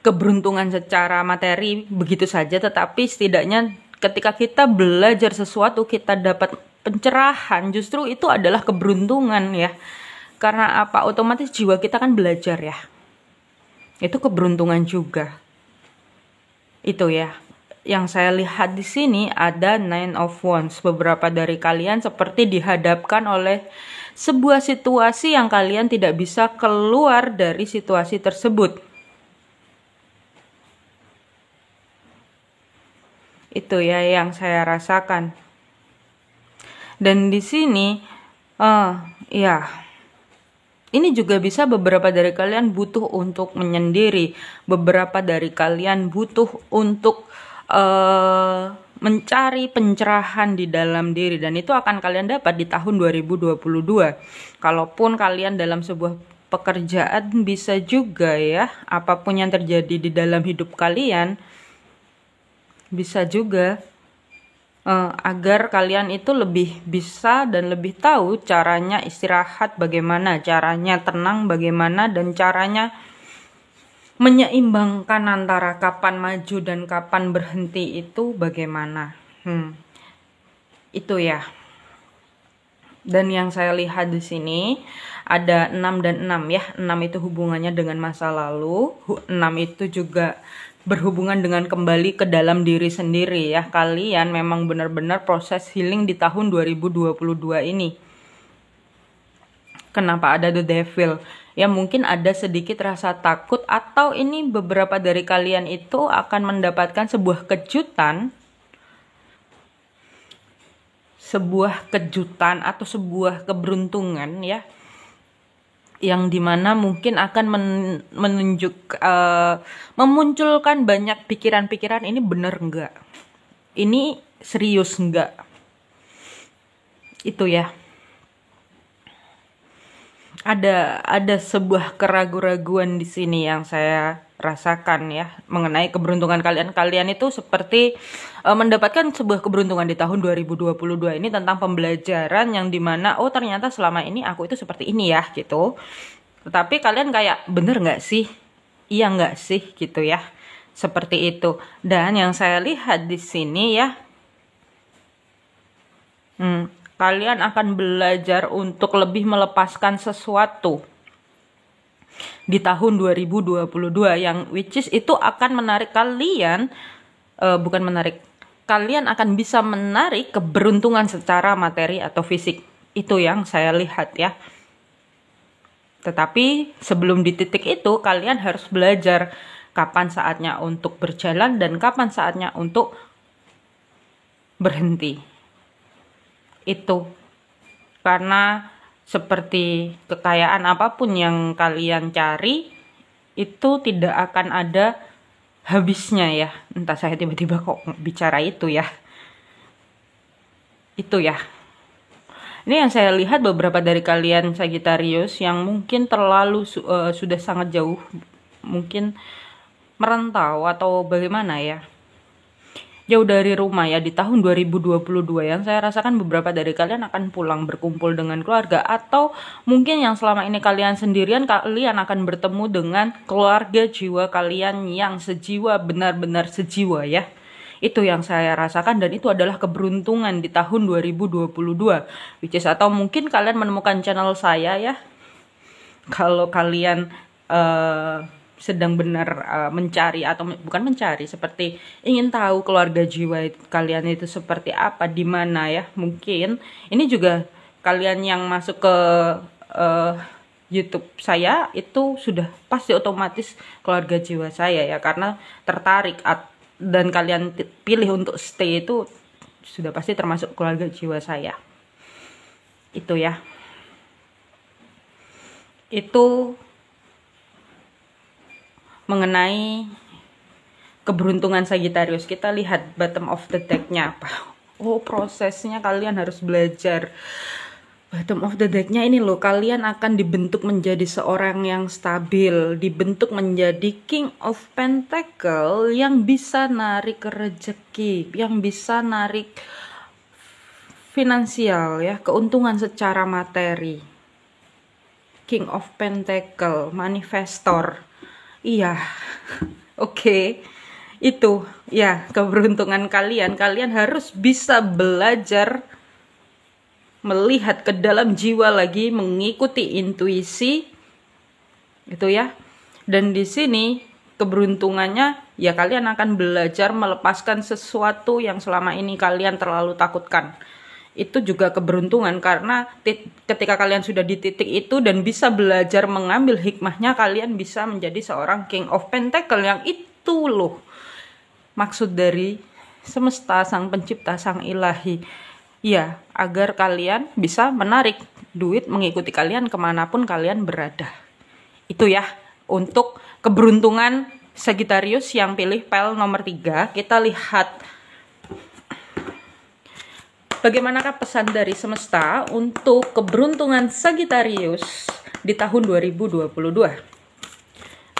keberuntungan secara materi begitu saja, tetapi setidaknya ketika kita belajar sesuatu kita dapat pencerahan, justru itu adalah keberuntungan ya. Karena apa? Otomatis jiwa kita kan belajar ya. Itu keberuntungan juga. Itu ya. Yang saya lihat di sini ada Nine of Wands. Beberapa dari kalian seperti dihadapkan oleh sebuah situasi yang kalian tidak bisa keluar dari situasi tersebut. Itu ya yang saya rasakan. Dan di sini ya, ini juga bisa beberapa dari kalian butuh untuk menyendiri, beberapa dari kalian butuh untuk mencari pencerahan di dalam diri, dan itu akan kalian dapat di tahun 2022. Kalaupun kalian dalam sebuah pekerjaan, bisa juga ya, apapun yang terjadi di dalam hidup kalian, bisa juga agar kalian itu lebih bisa dan lebih tahu caranya istirahat bagaimana, caranya tenang bagaimana, dan caranya menyeimbangkan antara kapan maju dan kapan berhenti itu bagaimana. Itu ya. Dan yang saya lihat di sini ada 6 dan 6 ya. 6 itu hubungannya dengan masa lalu, 6 itu juga berhubungan dengan kembali ke dalam diri sendiri ya. Kalian memang benar-benar proses healing di tahun 2022 ini. Kenapa ada the devil? Ya mungkin ada sedikit rasa takut, atau ini beberapa dari kalian itu akan mendapatkan sebuah kejutan atau sebuah keberuntungan ya, yang dimana mungkin akan memunculkan banyak pikiran-pikiran, ini bener enggak? Ini serius enggak? Itu ya. Ada sebuah keraguan-raguan di sini yang saya rasakan ya mengenai keberuntungan kalian. Kalian itu seperti mendapatkan sebuah keberuntungan di tahun 2022 ini tentang pembelajaran yang dimana ternyata selama ini aku itu seperti ini ya gitu. Tetapi kalian kayak bener nggak sih? Iya nggak sih gitu ya. Seperti itu. Dan yang saya lihat di sini ya, kalian akan belajar untuk lebih melepaskan sesuatu di tahun 2022 yang which is itu akan menarik kalian, kalian akan bisa menarik keberuntungan secara materi atau fisik. Itu yang saya lihat ya. Tetapi sebelum di titik itu kalian harus belajar kapan saatnya untuk berjalan dan kapan saatnya untuk berhenti. Itu karena seperti kekayaan apapun yang kalian cari itu tidak akan ada habisnya ya. Entah saya tiba-tiba kok bicara itu ya. Itu ya. Ini yang saya lihat beberapa dari kalian Sagittarius yang mungkin terlalu sudah sangat jauh, mungkin merantau atau bagaimana ya, jauh dari rumah ya di tahun 2022. Yang saya rasakan beberapa dari kalian akan pulang berkumpul dengan keluarga, atau mungkin yang selama ini kalian sendirian, kalian akan bertemu dengan keluarga jiwa kalian yang sejiwa, benar-benar sejiwa ya. Itu yang saya rasakan, dan itu adalah keberuntungan di tahun 2022, which is, atau mungkin kalian menemukan channel saya ya kalau kalian sedang benar mencari, atau bukan mencari, seperti ingin tahu keluarga jiwa kalian itu seperti apa, di mana ya. Mungkin ini juga kalian yang masuk ke YouTube saya itu sudah pasti otomatis keluarga jiwa saya ya, karena tertarik dan kalian pilih untuk stay, itu sudah pasti termasuk keluarga jiwa saya. Itu ya. Itu mengenai keberuntungan Sagittarius. Kita lihat bottom of the deck-nya apa. Prosesnya kalian harus belajar Bottom of the deck-nya ini loh, kalian akan dibentuk menjadi seorang yang stabil, dibentuk menjadi King of Pentacle yang bisa narik rezeki, yang bisa narik finansial ya, keuntungan secara materi. King of Pentacle, manifestor. Iya. Oke. Itu ya keberuntungan kalian. Kalian harus bisa belajar melihat ke dalam jiwa lagi, mengikuti intuisi gitu ya. Dan di sini keberuntungannya ya, kalian akan belajar melepaskan sesuatu yang selama ini kalian terlalu takutkan. Itu juga keberuntungan, karena ketika kalian sudah di titik itu dan bisa belajar mengambil hikmahnya, kalian bisa menjadi seorang King of Pentacle. Yang itu loh maksud dari semesta, sang pencipta, sang ilahi. Ya, agar kalian bisa menarik duit mengikuti kalian kemanapun kalian berada. Itu ya, untuk keberuntungan Sagittarius yang pilih pile nomor 3. Kita lihat bagaimanakah pesan dari semesta untuk keberuntungan Sagittarius di tahun 2022.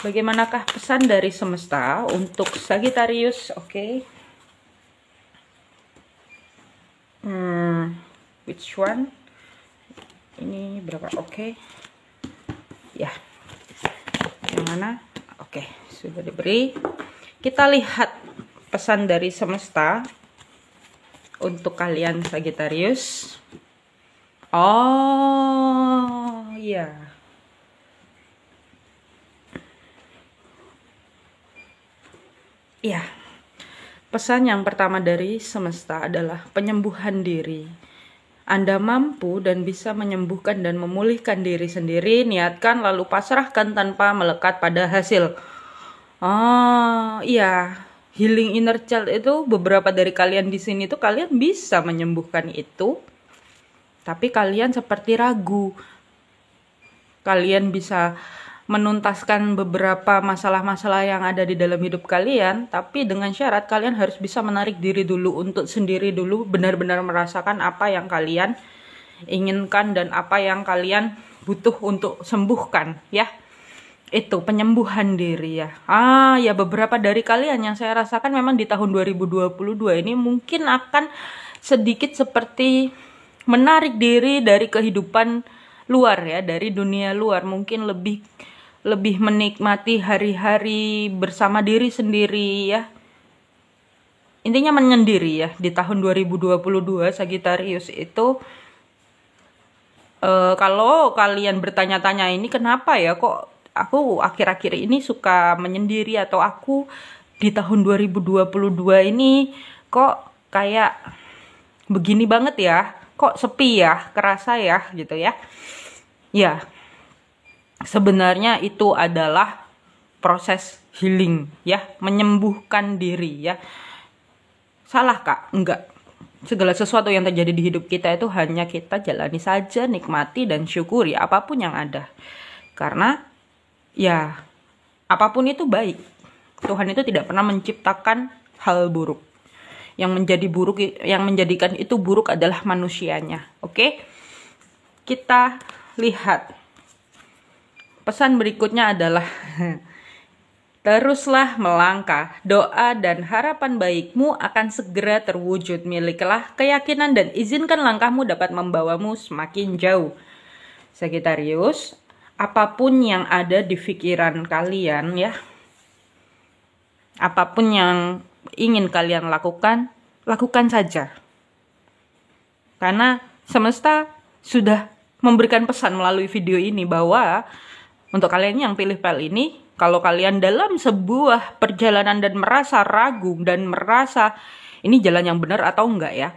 Bagaimanakah pesan dari semesta untuk Sagittarius? Oke. Which one? Ini berapa? Oke. Ya. Yang mana? Oke, sudah diberi. Kita lihat pesan dari semesta untuk kalian Sagittarius. Oh, iya. Iya. Pesan yang pertama dari semesta adalah penyembuhan diri. Anda mampu dan bisa menyembuhkan dan memulihkan diri sendiri. Niatkan lalu pasrahkan tanpa melekat pada hasil. Oh iya, healing inner child itu beberapa dari kalian di sini tuh kalian bisa menyembuhkan itu. Tapi kalian seperti ragu. Kalian bisa menuntaskan beberapa masalah-masalah yang ada di dalam hidup kalian, tapi dengan syarat kalian harus bisa menarik diri dulu untuk sendiri dulu, benar-benar merasakan apa yang kalian inginkan dan apa yang kalian butuh untuk sembuhkan ya. Itu penyembuhan diri ya. Ya, beberapa dari kalian yang saya rasakan memang di tahun 2022 ini mungkin akan sedikit seperti menarik diri dari kehidupan luar ya, dari dunia luar, mungkin lebih menikmati hari-hari bersama diri sendiri ya. Intinya menyendiri ya. Di tahun 2022 Sagittarius itu kalau kalian bertanya-tanya ini kenapa ya kok aku akhir-akhir ini suka menyendiri, atau aku di tahun 2022 ini kok kayak begini banget ya, kok sepi ya, kerasa ya gitu ya. Ya, sebenarnya itu adalah proses healing ya, menyembuhkan diri ya. Salah kak? Enggak. Segala sesuatu yang terjadi di hidup kita itu hanya kita jalani saja, nikmati dan syukuri apapun yang ada. Karena ya apapun itu baik. Tuhan itu tidak pernah menciptakan hal buruk. Yang menjadikan itu buruk adalah manusianya. Oke? Kita lihat. Pesan berikutnya adalah teruslah melangkah, doa dan harapan baikmu akan segera terwujud. Milikilah keyakinan dan izinkan langkahmu dapat membawamu semakin jauh. Sagittarius, apapun yang ada di pikiran kalian ya, apapun yang ingin kalian lakukan, lakukan saja. Karena semesta sudah memberikan pesan melalui video ini bahwa untuk kalian yang pilih pel ini, kalau kalian dalam sebuah perjalanan dan merasa ragu dan merasa ini jalan yang benar atau enggak ya,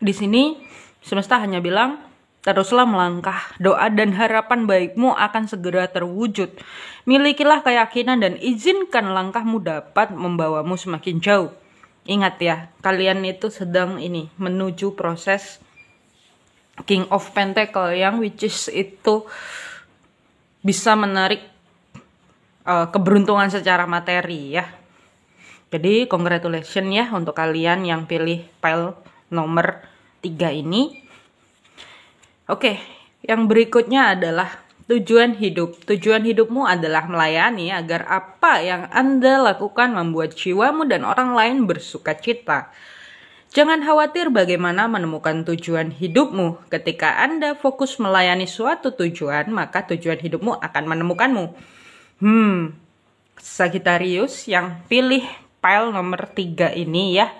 di sini semesta hanya bilang teruslah melangkah, doa dan harapan baikmu akan segera terwujud. Milikilah keyakinan dan izinkan langkahmu dapat membawamu semakin jauh. Ingat ya, kalian itu sedang menuju proses King of Pentacle yang which is itu bisa menarik keberuntungan secara materi ya. Jadi congratulations ya untuk kalian yang pilih pile nomor 3 ini. Oke, yang berikutnya adalah tujuan hidup. Tujuan hidupmu adalah melayani agar apa yang Anda lakukan membuat jiwamu dan orang lain bersuka cita. Jangan khawatir bagaimana menemukan tujuan hidupmu. Ketika Anda fokus melayani suatu tujuan, maka tujuan hidupmu akan menemukanmu. Sagittarius yang pilih pile nomor 3 ini ya.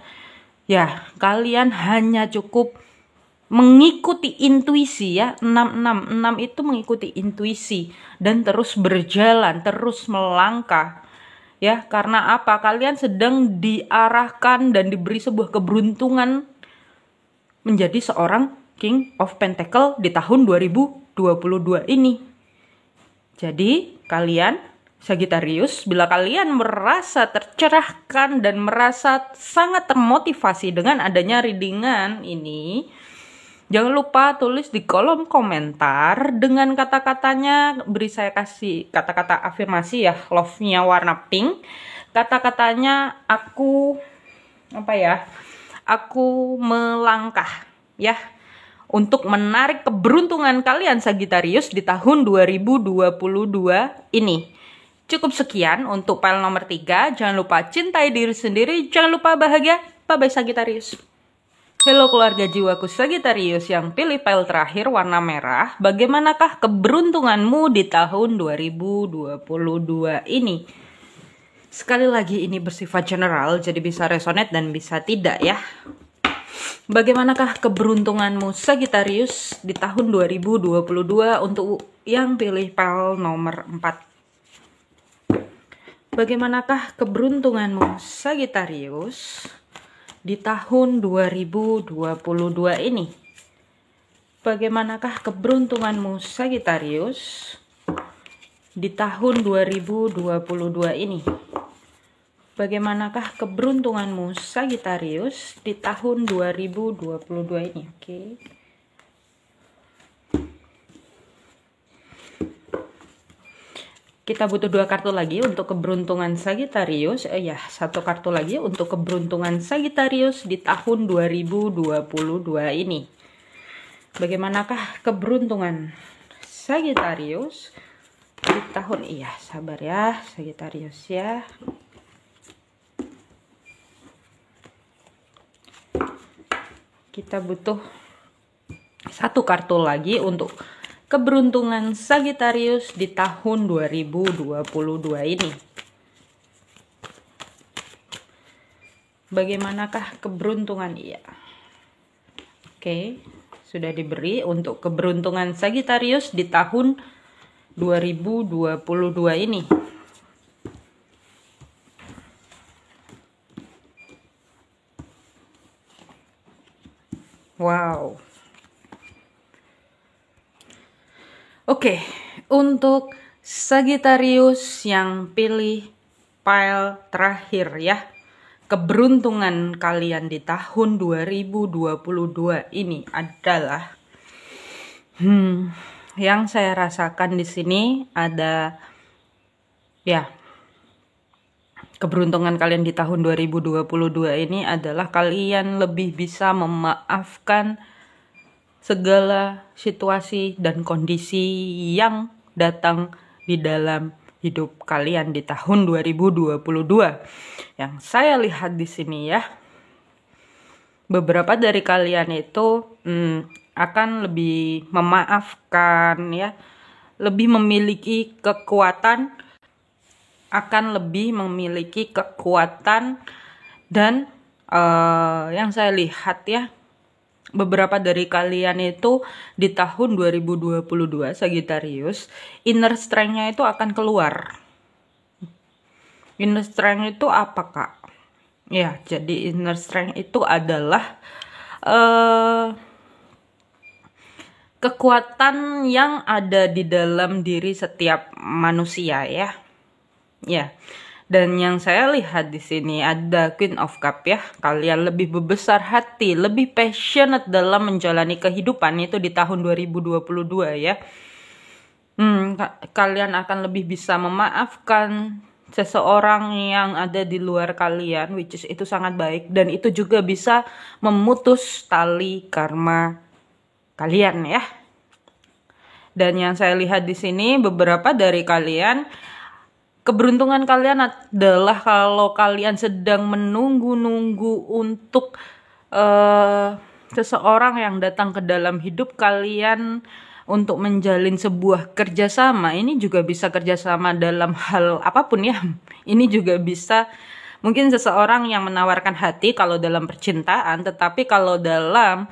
Ya, kalian hanya cukup mengikuti intuisi ya. 6 itu mengikuti intuisi dan terus berjalan, terus melangkah. Ya, karena apa? Kalian sedang diarahkan dan diberi sebuah keberuntungan menjadi seorang King of Pentacle di tahun 2022 ini. Jadi, kalian Sagittarius, bila kalian merasa tercerahkan dan merasa sangat termotivasi dengan adanya readingan ini, jangan lupa tulis di kolom komentar dengan kata-katanya. Beri saya kasih kata-kata afirmasi ya, love-nya warna pink. Kata-katanya aku melangkah ya, untuk menarik keberuntungan kalian Sagittarius di tahun 2022 ini. Cukup sekian untuk pile nomor 3. Jangan lupa cintai diri sendiri. Jangan lupa bahagia. Bye-bye Sagittarius. Halo keluarga jiwaku Sagittarius yang pilih pile terakhir warna merah. Bagaimanakah keberuntunganmu di tahun 2022 ini? Sekali lagi ini bersifat general, jadi bisa resonate dan bisa tidak ya. Bagaimanakah keberuntunganmu Sagittarius di tahun 2022 untuk yang pilih pile nomor 4? Bagaimanakah keberuntunganmu Sagittarius di tahun 2022 ini? Bagaimanakah keberuntunganmu Sagittarius di tahun 2022 ini? Bagaimanakah keberuntunganmu Sagittarius di tahun 2022 ini? Oke. Kita butuh 2 kartu lagi untuk keberuntungan Sagittarius. Satu kartu lagi untuk keberuntungan Sagittarius di tahun 2022 ini. Bagaimanakah keberuntungan Sagittarius di tahun sabar ya Sagittarius ya. Kita butuh 1 kartu lagi untuk keberuntungan Sagittarius di tahun 2022 ini. Bagaimanakah keberuntungan Oke, sudah diberi untuk keberuntungan Sagittarius di tahun 2022 ini. Wow. Oke, untuk Sagittarius yang pilih pile terakhir ya, keberuntungan kalian di tahun 2022 ini adalah yang saya rasakan di sini ada keberuntungan kalian di tahun 2022 ini adalah kalian lebih bisa memaafkan segala situasi dan kondisi yang datang di dalam hidup kalian di tahun 2022. Yang saya lihat di sini ya, beberapa dari kalian itu akan lebih memaafkan ya, lebih memiliki kekuatan, dan yang saya lihat ya, beberapa dari kalian itu di tahun 2022 Sagittarius, inner strength-nya itu akan keluar. Inner strength itu apa Kak? Ya, jadi inner strength itu adalah kekuatan yang ada di dalam diri setiap manusia ya. Ya. Dan yang saya lihat di sini ada Queen of Cup ya. Kalian lebih berbesar hati, lebih passionate dalam menjalani kehidupan itu di tahun 2022 ya. Kalian akan lebih bisa memaafkan seseorang yang ada di luar kalian, which is itu sangat baik, dan itu juga bisa memutus tali karma kalian ya. Dan yang saya lihat di sini, beberapa dari kalian, keberuntungan kalian adalah kalau kalian sedang menunggu-nunggu untuk seseorang yang datang ke dalam hidup kalian untuk menjalin sebuah kerjasama. Ini juga bisa kerjasama dalam hal apapun ya. Ini juga bisa mungkin seseorang yang menawarkan hati kalau dalam percintaan, tetapi kalau dalam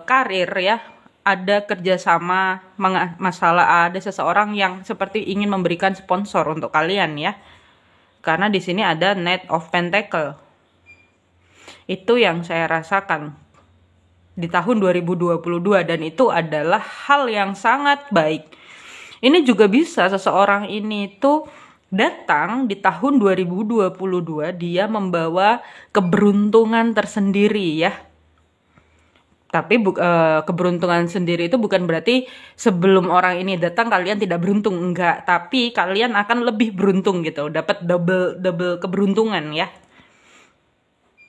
karir ya, ada kerjasama masalah, ada seseorang yang seperti ingin memberikan sponsor untuk kalian ya. Karena di sini ada Knight of Pentacle. Itu yang saya rasakan di tahun 2022, dan itu adalah hal yang sangat baik. Ini juga bisa seseorang ini tuh datang di tahun 2022, dia membawa keberuntungan tersendiri ya. Tapi keberuntungan sendiri itu bukan berarti sebelum orang ini datang kalian tidak beruntung, enggak. Tapi kalian akan lebih beruntung gitu, dapat double keberuntungan ya.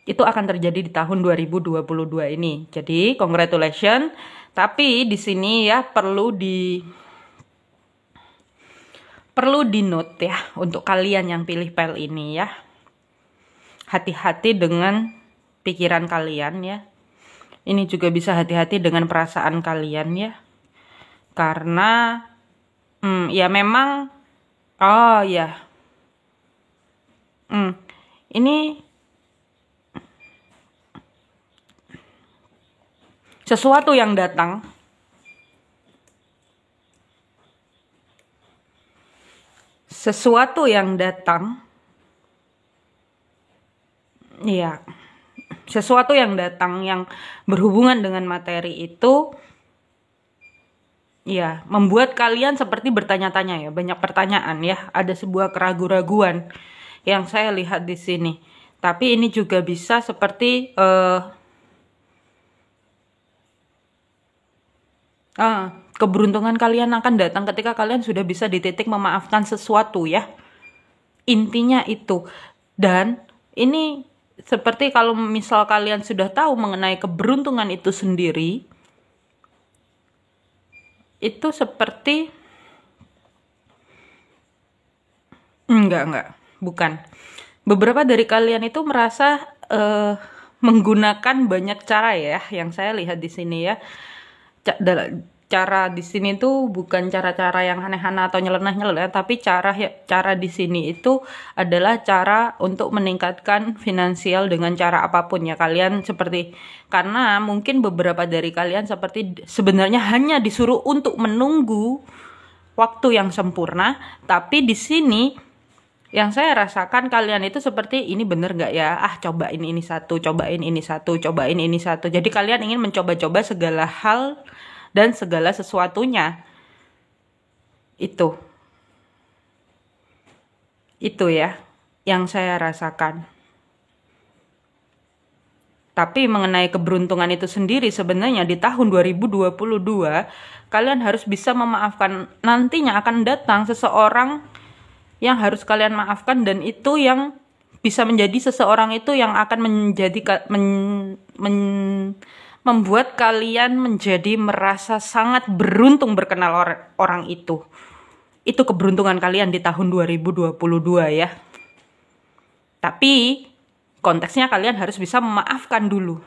Itu akan terjadi di tahun 2022 ini. Jadi, congratulations. Tapi di sini ya perlu di note ya untuk kalian yang pilih pel ini ya. Hati-hati dengan pikiran kalian ya. Ini juga bisa hati-hati dengan perasaan kalian ya. Karena ya memang ini sesuatu yang datang ya, sesuatu yang datang yang berhubungan dengan materi itu ya membuat kalian seperti bertanya-tanya ya, banyak pertanyaan ya, ada sebuah keraguan-raguan yang saya lihat di sini. Tapi ini juga bisa seperti keberuntungan kalian akan datang ketika kalian sudah bisa di titik memaafkan sesuatu ya. Intinya itu. Dan ini seperti kalau misal kalian sudah tahu mengenai keberuntungan itu sendiri, itu seperti bukan. Beberapa dari kalian itu merasa menggunakan banyak cara ya, yang saya lihat di sini ya. Cara di sini tuh bukan cara-cara yang aneh-aneh atau nyeleneh-nyeleneh, tapi cara di sini itu adalah cara untuk meningkatkan finansial dengan cara apapun ya kalian, seperti karena mungkin beberapa dari kalian seperti sebenarnya hanya disuruh untuk menunggu waktu yang sempurna, tapi di sini yang saya rasakan kalian itu seperti ini bener nggak ya, cobain ini satu, cobain ini satu, cobain ini satu. Jadi kalian ingin mencoba-coba segala hal dan segala sesuatunya. Itu ya yang saya rasakan. Tapi mengenai keberuntungan itu sendiri sebenarnya di tahun 2022 kalian harus bisa memaafkan. Nantinya akan datang seseorang yang harus kalian maafkan, dan itu yang bisa menjadi seseorang itu yang akan membuat kalian menjadi merasa sangat beruntung berkenal orang itu. Itu keberuntungan kalian di tahun 2022 ya. Tapi konteksnya kalian harus bisa memaafkan dulu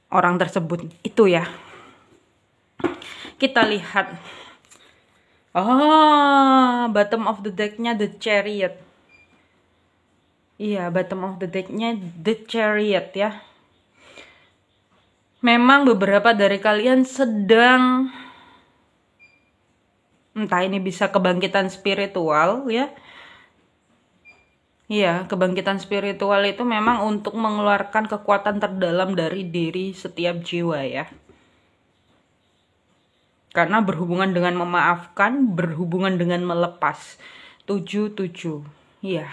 orang tersebut. Itu ya. Kita lihat. Bottom of the deck-nya The Chariot. Iya, bottom of the deck-nya The Chariot ya. Memang beberapa dari kalian sedang, entah ini bisa kebangkitan spiritual ya. Iya, kebangkitan spiritual itu memang untuk mengeluarkan kekuatan terdalam dari diri setiap jiwa ya. Karena berhubungan dengan memaafkan, berhubungan dengan melepas. 7. Iya,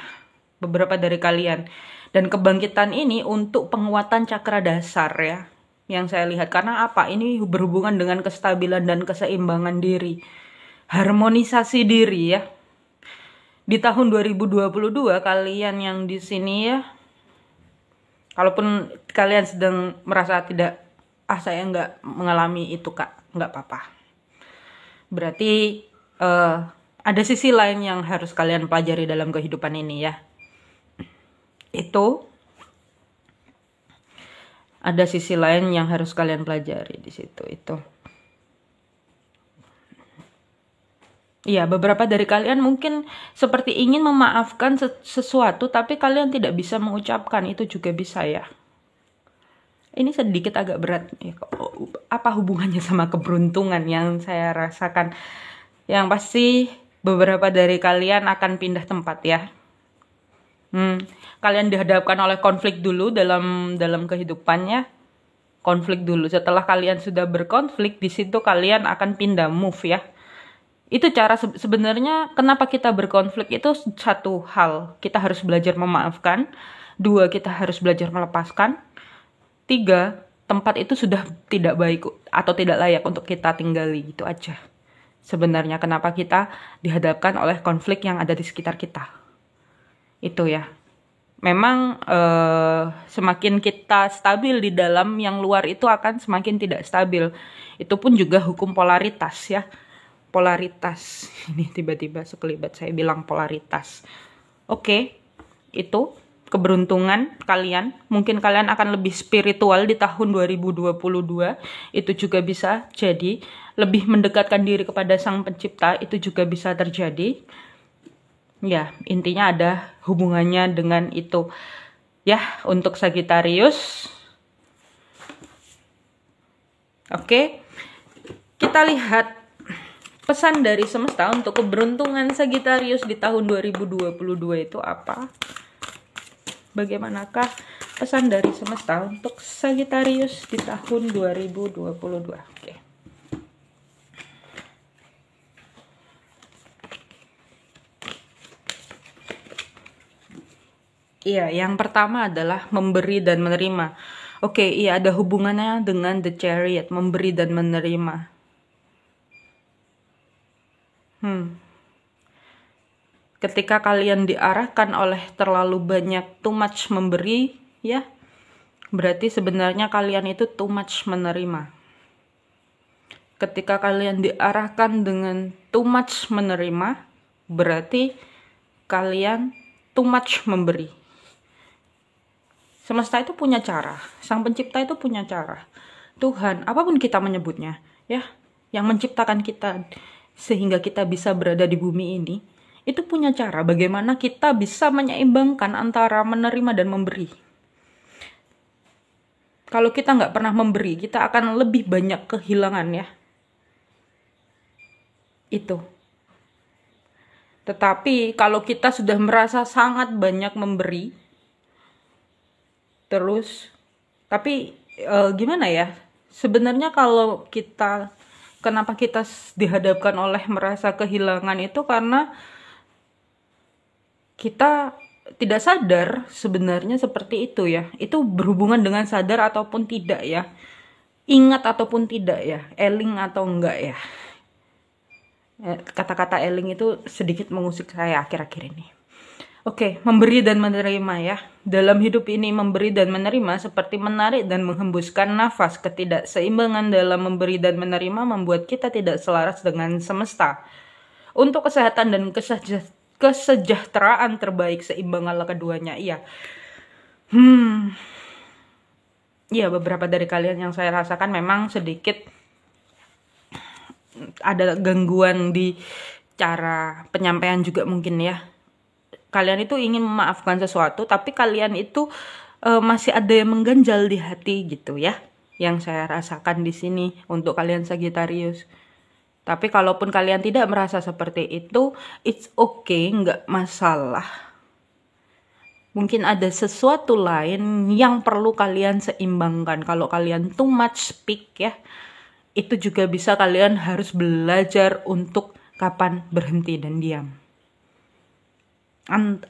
beberapa dari kalian. Dan kebangkitan ini untuk penguatan cakra dasar ya. Yang saya lihat, karena apa? Ini berhubungan dengan kestabilan dan keseimbangan diri, harmonisasi diri ya. di tahun 2022 kalian yang di sini ya, kalaupun kalian sedang merasa tidak, saya nggak mengalami itu kak, nggak apa-apa. Berarti ada sisi lain yang harus kalian pelajari dalam kehidupan ini ya. Itu ada sisi lain yang harus kalian pelajari di situ itu. Iya, beberapa dari kalian mungkin seperti ingin memaafkan sesuatu, tapi kalian tidak bisa mengucapkan, itu juga bisa ya. Ini sedikit agak berat. Apa hubungannya sama keberuntungan yang saya rasakan? Yang pasti beberapa dari kalian akan pindah tempat ya. Kalian dihadapkan oleh konflik dulu dalam kehidupannya. Konflik dulu. Setelah kalian sudah berkonflik, di situ kalian akan pindah move ya. Itu cara sebenarnya kenapa kita berkonflik itu satu hal. Kita harus belajar memaafkan. 2, kita harus belajar melepaskan. 3, tempat itu sudah tidak baik atau tidak layak untuk kita tinggali. Itu aja. Sebenarnya kenapa kita dihadapkan oleh konflik yang ada di sekitar kita. Itu ya. Memang semakin kita stabil di dalam, yang luar itu akan semakin tidak stabil. Itu pun juga hukum polaritas ya. Polaritas. Ini tiba-tiba sekelibat saya bilang polaritas. Oke, itu keberuntungan kalian. Mungkin kalian akan lebih spiritual di tahun 2022. Itu juga bisa jadi. Lebih mendekatkan diri kepada Sang Pencipta, itu juga bisa terjadi. Ya, intinya ada hubungannya dengan itu. Ya, untuk Sagittarius. Oke, kita lihat pesan dari semesta untuk keberuntungan Sagittarius di tahun 2022 itu apa? Bagaimanakah pesan dari semesta untuk Sagittarius di tahun 2022? Oke. Iya, yang pertama adalah memberi dan menerima. Oke, iya ada hubungannya dengan The Chariot, memberi dan menerima. Ketika kalian diarahkan oleh terlalu banyak too much memberi, ya, berarti sebenarnya kalian itu too much menerima. Ketika kalian diarahkan dengan too much menerima, berarti kalian too much memberi. Semesta itu punya cara, Sang Pencipta itu punya cara. Tuhan, apapun kita menyebutnya, ya, yang menciptakan kita sehingga kita bisa berada di bumi ini, itu punya cara bagaimana kita bisa menyeimbangkan antara menerima dan memberi. Kalau kita nggak pernah memberi, kita akan lebih banyak kehilangan ya. Itu. Tetapi kalau kita sudah merasa sangat banyak memberi, terus, tapi gimana ya? Sebenarnya kalau kita, kenapa kita dihadapkan oleh merasa kehilangan itu karena kita tidak sadar sebenarnya seperti itu ya. Itu berhubungan dengan sadar ataupun tidak ya. Ingat ataupun tidak ya. Eling atau enggak ya. Kata-kata eling itu sedikit mengusik saya akhir-akhir ini. Oke, memberi dan menerima ya. Dalam hidup ini memberi dan menerima seperti menarik dan menghembuskan nafas. Ketidakseimbangan dalam memberi dan menerima membuat kita tidak selaras dengan semesta. Untuk kesehatan dan kesejahteraan terbaik seimbanganlah keduanya. Iya. Iya, beberapa dari kalian yang saya rasakan memang sedikit ada gangguan di cara penyampaian juga mungkin ya. Kalian itu ingin memaafkan sesuatu, tapi kalian itu masih ada yang mengganjal di hati gitu ya. Yang saya rasakan di sini untuk kalian Sagittarius. Tapi kalaupun kalian tidak merasa seperti itu, it's okay, nggak masalah. Mungkin ada sesuatu lain yang perlu kalian seimbangkan. Kalau kalian too much speak ya, itu juga bisa kalian harus belajar untuk kapan berhenti dan diam.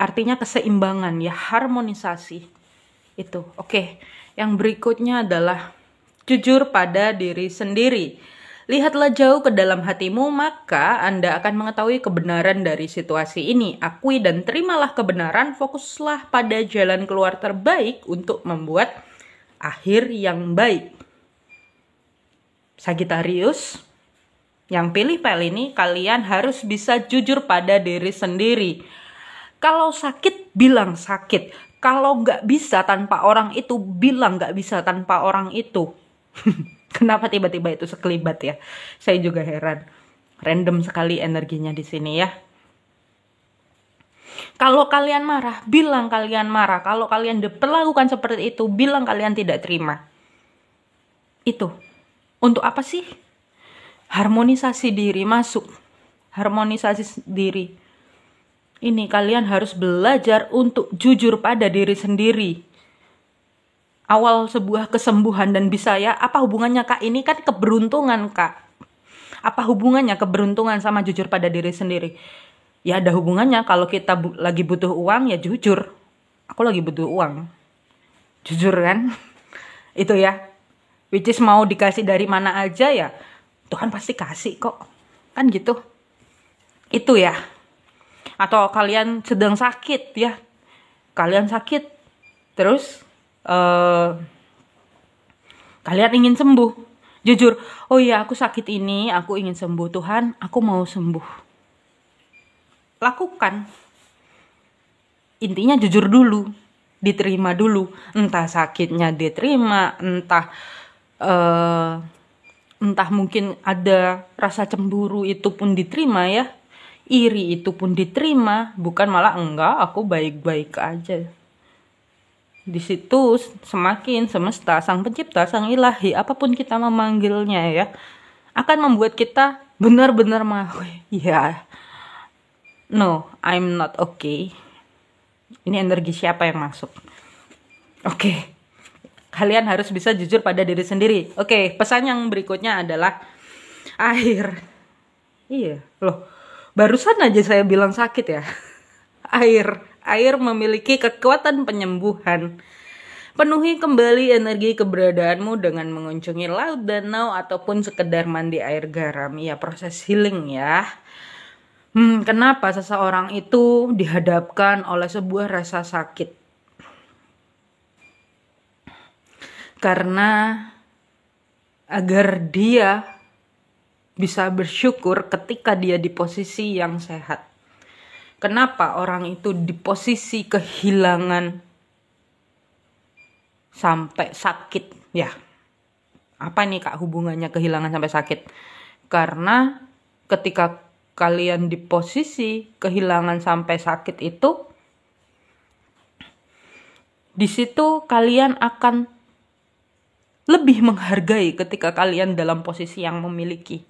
Artinya keseimbangan ya, harmonisasi itu. Oke, yang berikutnya adalah jujur pada diri sendiri. Lihatlah jauh ke dalam hatimu, maka Anda akan mengetahui kebenaran dari situasi ini. Akui dan terimalah kebenaran, fokuslah pada jalan keluar terbaik untuk membuat akhir yang baik. Sagittarius, yang pilih pel ini, kalian harus bisa jujur pada diri sendiri. Kalau sakit, bilang sakit. Kalau nggak bisa tanpa orang itu, bilang nggak bisa tanpa orang itu. Kenapa tiba-tiba itu sekelibat ya? Saya juga heran. Random sekali energinya di sini ya. Kalau kalian marah, bilang kalian marah. Kalau kalian diperlakukan seperti itu, bilang kalian tidak terima. Itu. Untuk apa sih? Harmonisasi diri masuk. Harmonisasi diri. Ini kalian harus belajar untuk jujur pada diri sendiri. Awal sebuah kesembuhan dan bisa ya, apa hubungannya Kak? Ini kan keberuntungan Kak. Apa hubungannya keberuntungan sama jujur pada diri sendiri? Ya ada hubungannya. Kalau kita lagi butuh uang ya jujur. Aku lagi butuh uang. Jujur kan? Itu ya. Which is mau dikasih dari mana aja ya, Tuhan pasti kasih kok. Kan gitu. Itu ya. Atau kalian sedang sakit ya. Kalian sakit. Terus kalian ingin sembuh, jujur, oh iya aku sakit ini, aku ingin sembuh, Tuhan aku mau sembuh. Lakukan. Intinya jujur dulu, diterima dulu. Entah sakitnya diterima, entah mungkin ada rasa cemburu, itu pun diterima ya. Iri itu pun diterima, bukan malah enggak aku baik-baik aja. Di situ semakin semesta, sang pencipta, sang ilahi, apapun kita memanggilnya ya, akan membuat kita benar-benar ya, no, I'm not okay. Ini energi siapa yang masuk? Oke. Kalian harus bisa jujur pada diri sendiri. Oke, pesan yang berikutnya adalah air. Iya, loh. Barusan aja saya bilang sakit ya. Air memiliki kekuatan penyembuhan. Penuhi kembali energi keberadaanmu dengan mengunjungi laut, danau, ataupun sekedar mandi air garam. Ya, proses healing ya. Kenapa seseorang itu dihadapkan oleh sebuah rasa sakit? Karena agar dia bisa bersyukur ketika dia di posisi yang sehat. Kenapa orang itu di posisi kehilangan sampai sakit? Ya, apa nih Kak hubungannya kehilangan sampai sakit? Karena ketika kalian di posisi kehilangan sampai sakit itu, di situ kalian akan lebih menghargai ketika kalian dalam posisi yang memiliki.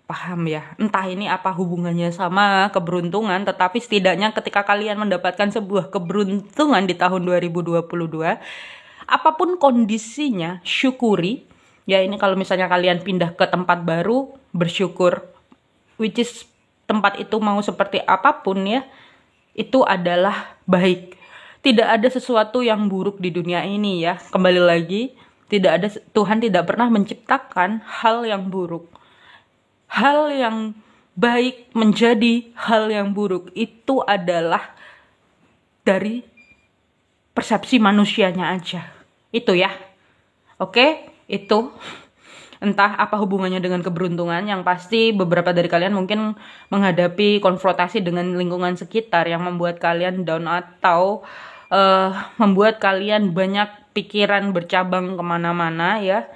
Paham ya? Entah ini apa hubungannya sama keberuntungan, tetapi setidaknya ketika kalian mendapatkan sebuah keberuntungan di tahun 2022, apapun kondisinya, syukuri. Ya ini kalau misalnya kalian pindah ke tempat baru, bersyukur. Which is tempat itu mau seperti apapun ya, itu adalah baik. Tidak ada sesuatu yang buruk di dunia ini ya. Kembali lagi, Tuhan tidak pernah menciptakan hal yang buruk. Hal yang baik menjadi hal yang buruk itu adalah dari persepsi manusianya aja. Itu ya. Oke, itu. Entah apa hubungannya dengan keberuntungan, yang pasti beberapa dari kalian mungkin menghadapi konfrontasi dengan lingkungan sekitar yang membuat kalian down atau membuat kalian banyak pikiran bercabang kemana-mana ya.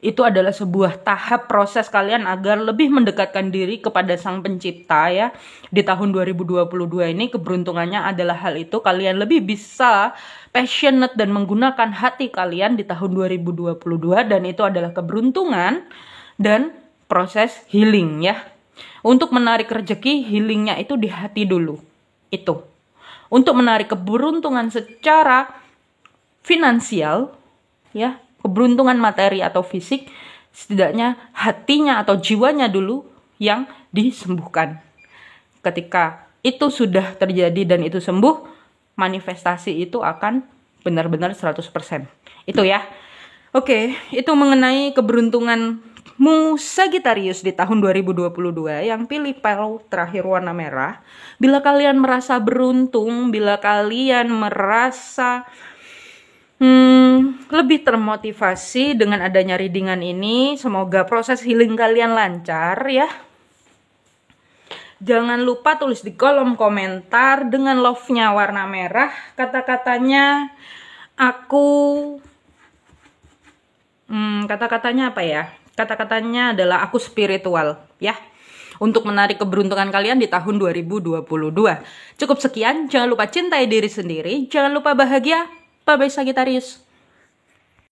Itu adalah sebuah tahap proses kalian agar lebih mendekatkan diri kepada Sang Pencipta ya. Di tahun 2022 ini keberuntungannya adalah hal itu. Kalian lebih bisa passionate dan menggunakan hati kalian di tahun 2022. Dan itu adalah keberuntungan dan proses healing ya. Untuk menarik rezeki, healingnya itu di hati dulu. Itu. Untuk menarik keberuntungan secara finansial ya, keberuntungan materi atau fisik, setidaknya hatinya atau jiwanya dulu yang disembuhkan. Ketika itu sudah terjadi dan itu sembuh, manifestasi itu akan benar-benar 100%. Itu ya. Oke, itu mengenai keberuntunganmu Sagittarius di tahun 2022 yang pilih pel terakhir warna merah. Bila kalian merasa beruntung, bila kalian merasa lebih termotivasi dengan adanya readingan ini, semoga proses healing kalian lancar ya. Jangan lupa tulis di kolom komentar dengan love-nya warna merah, kata-katanya kata-katanya apa ya? Kata-katanya adalah aku spiritual ya. Untuk menarik keberuntungan kalian di tahun 2022. Cukup sekian, jangan lupa cintai diri sendiri, jangan lupa bahagia. Bye bye Sagittarius.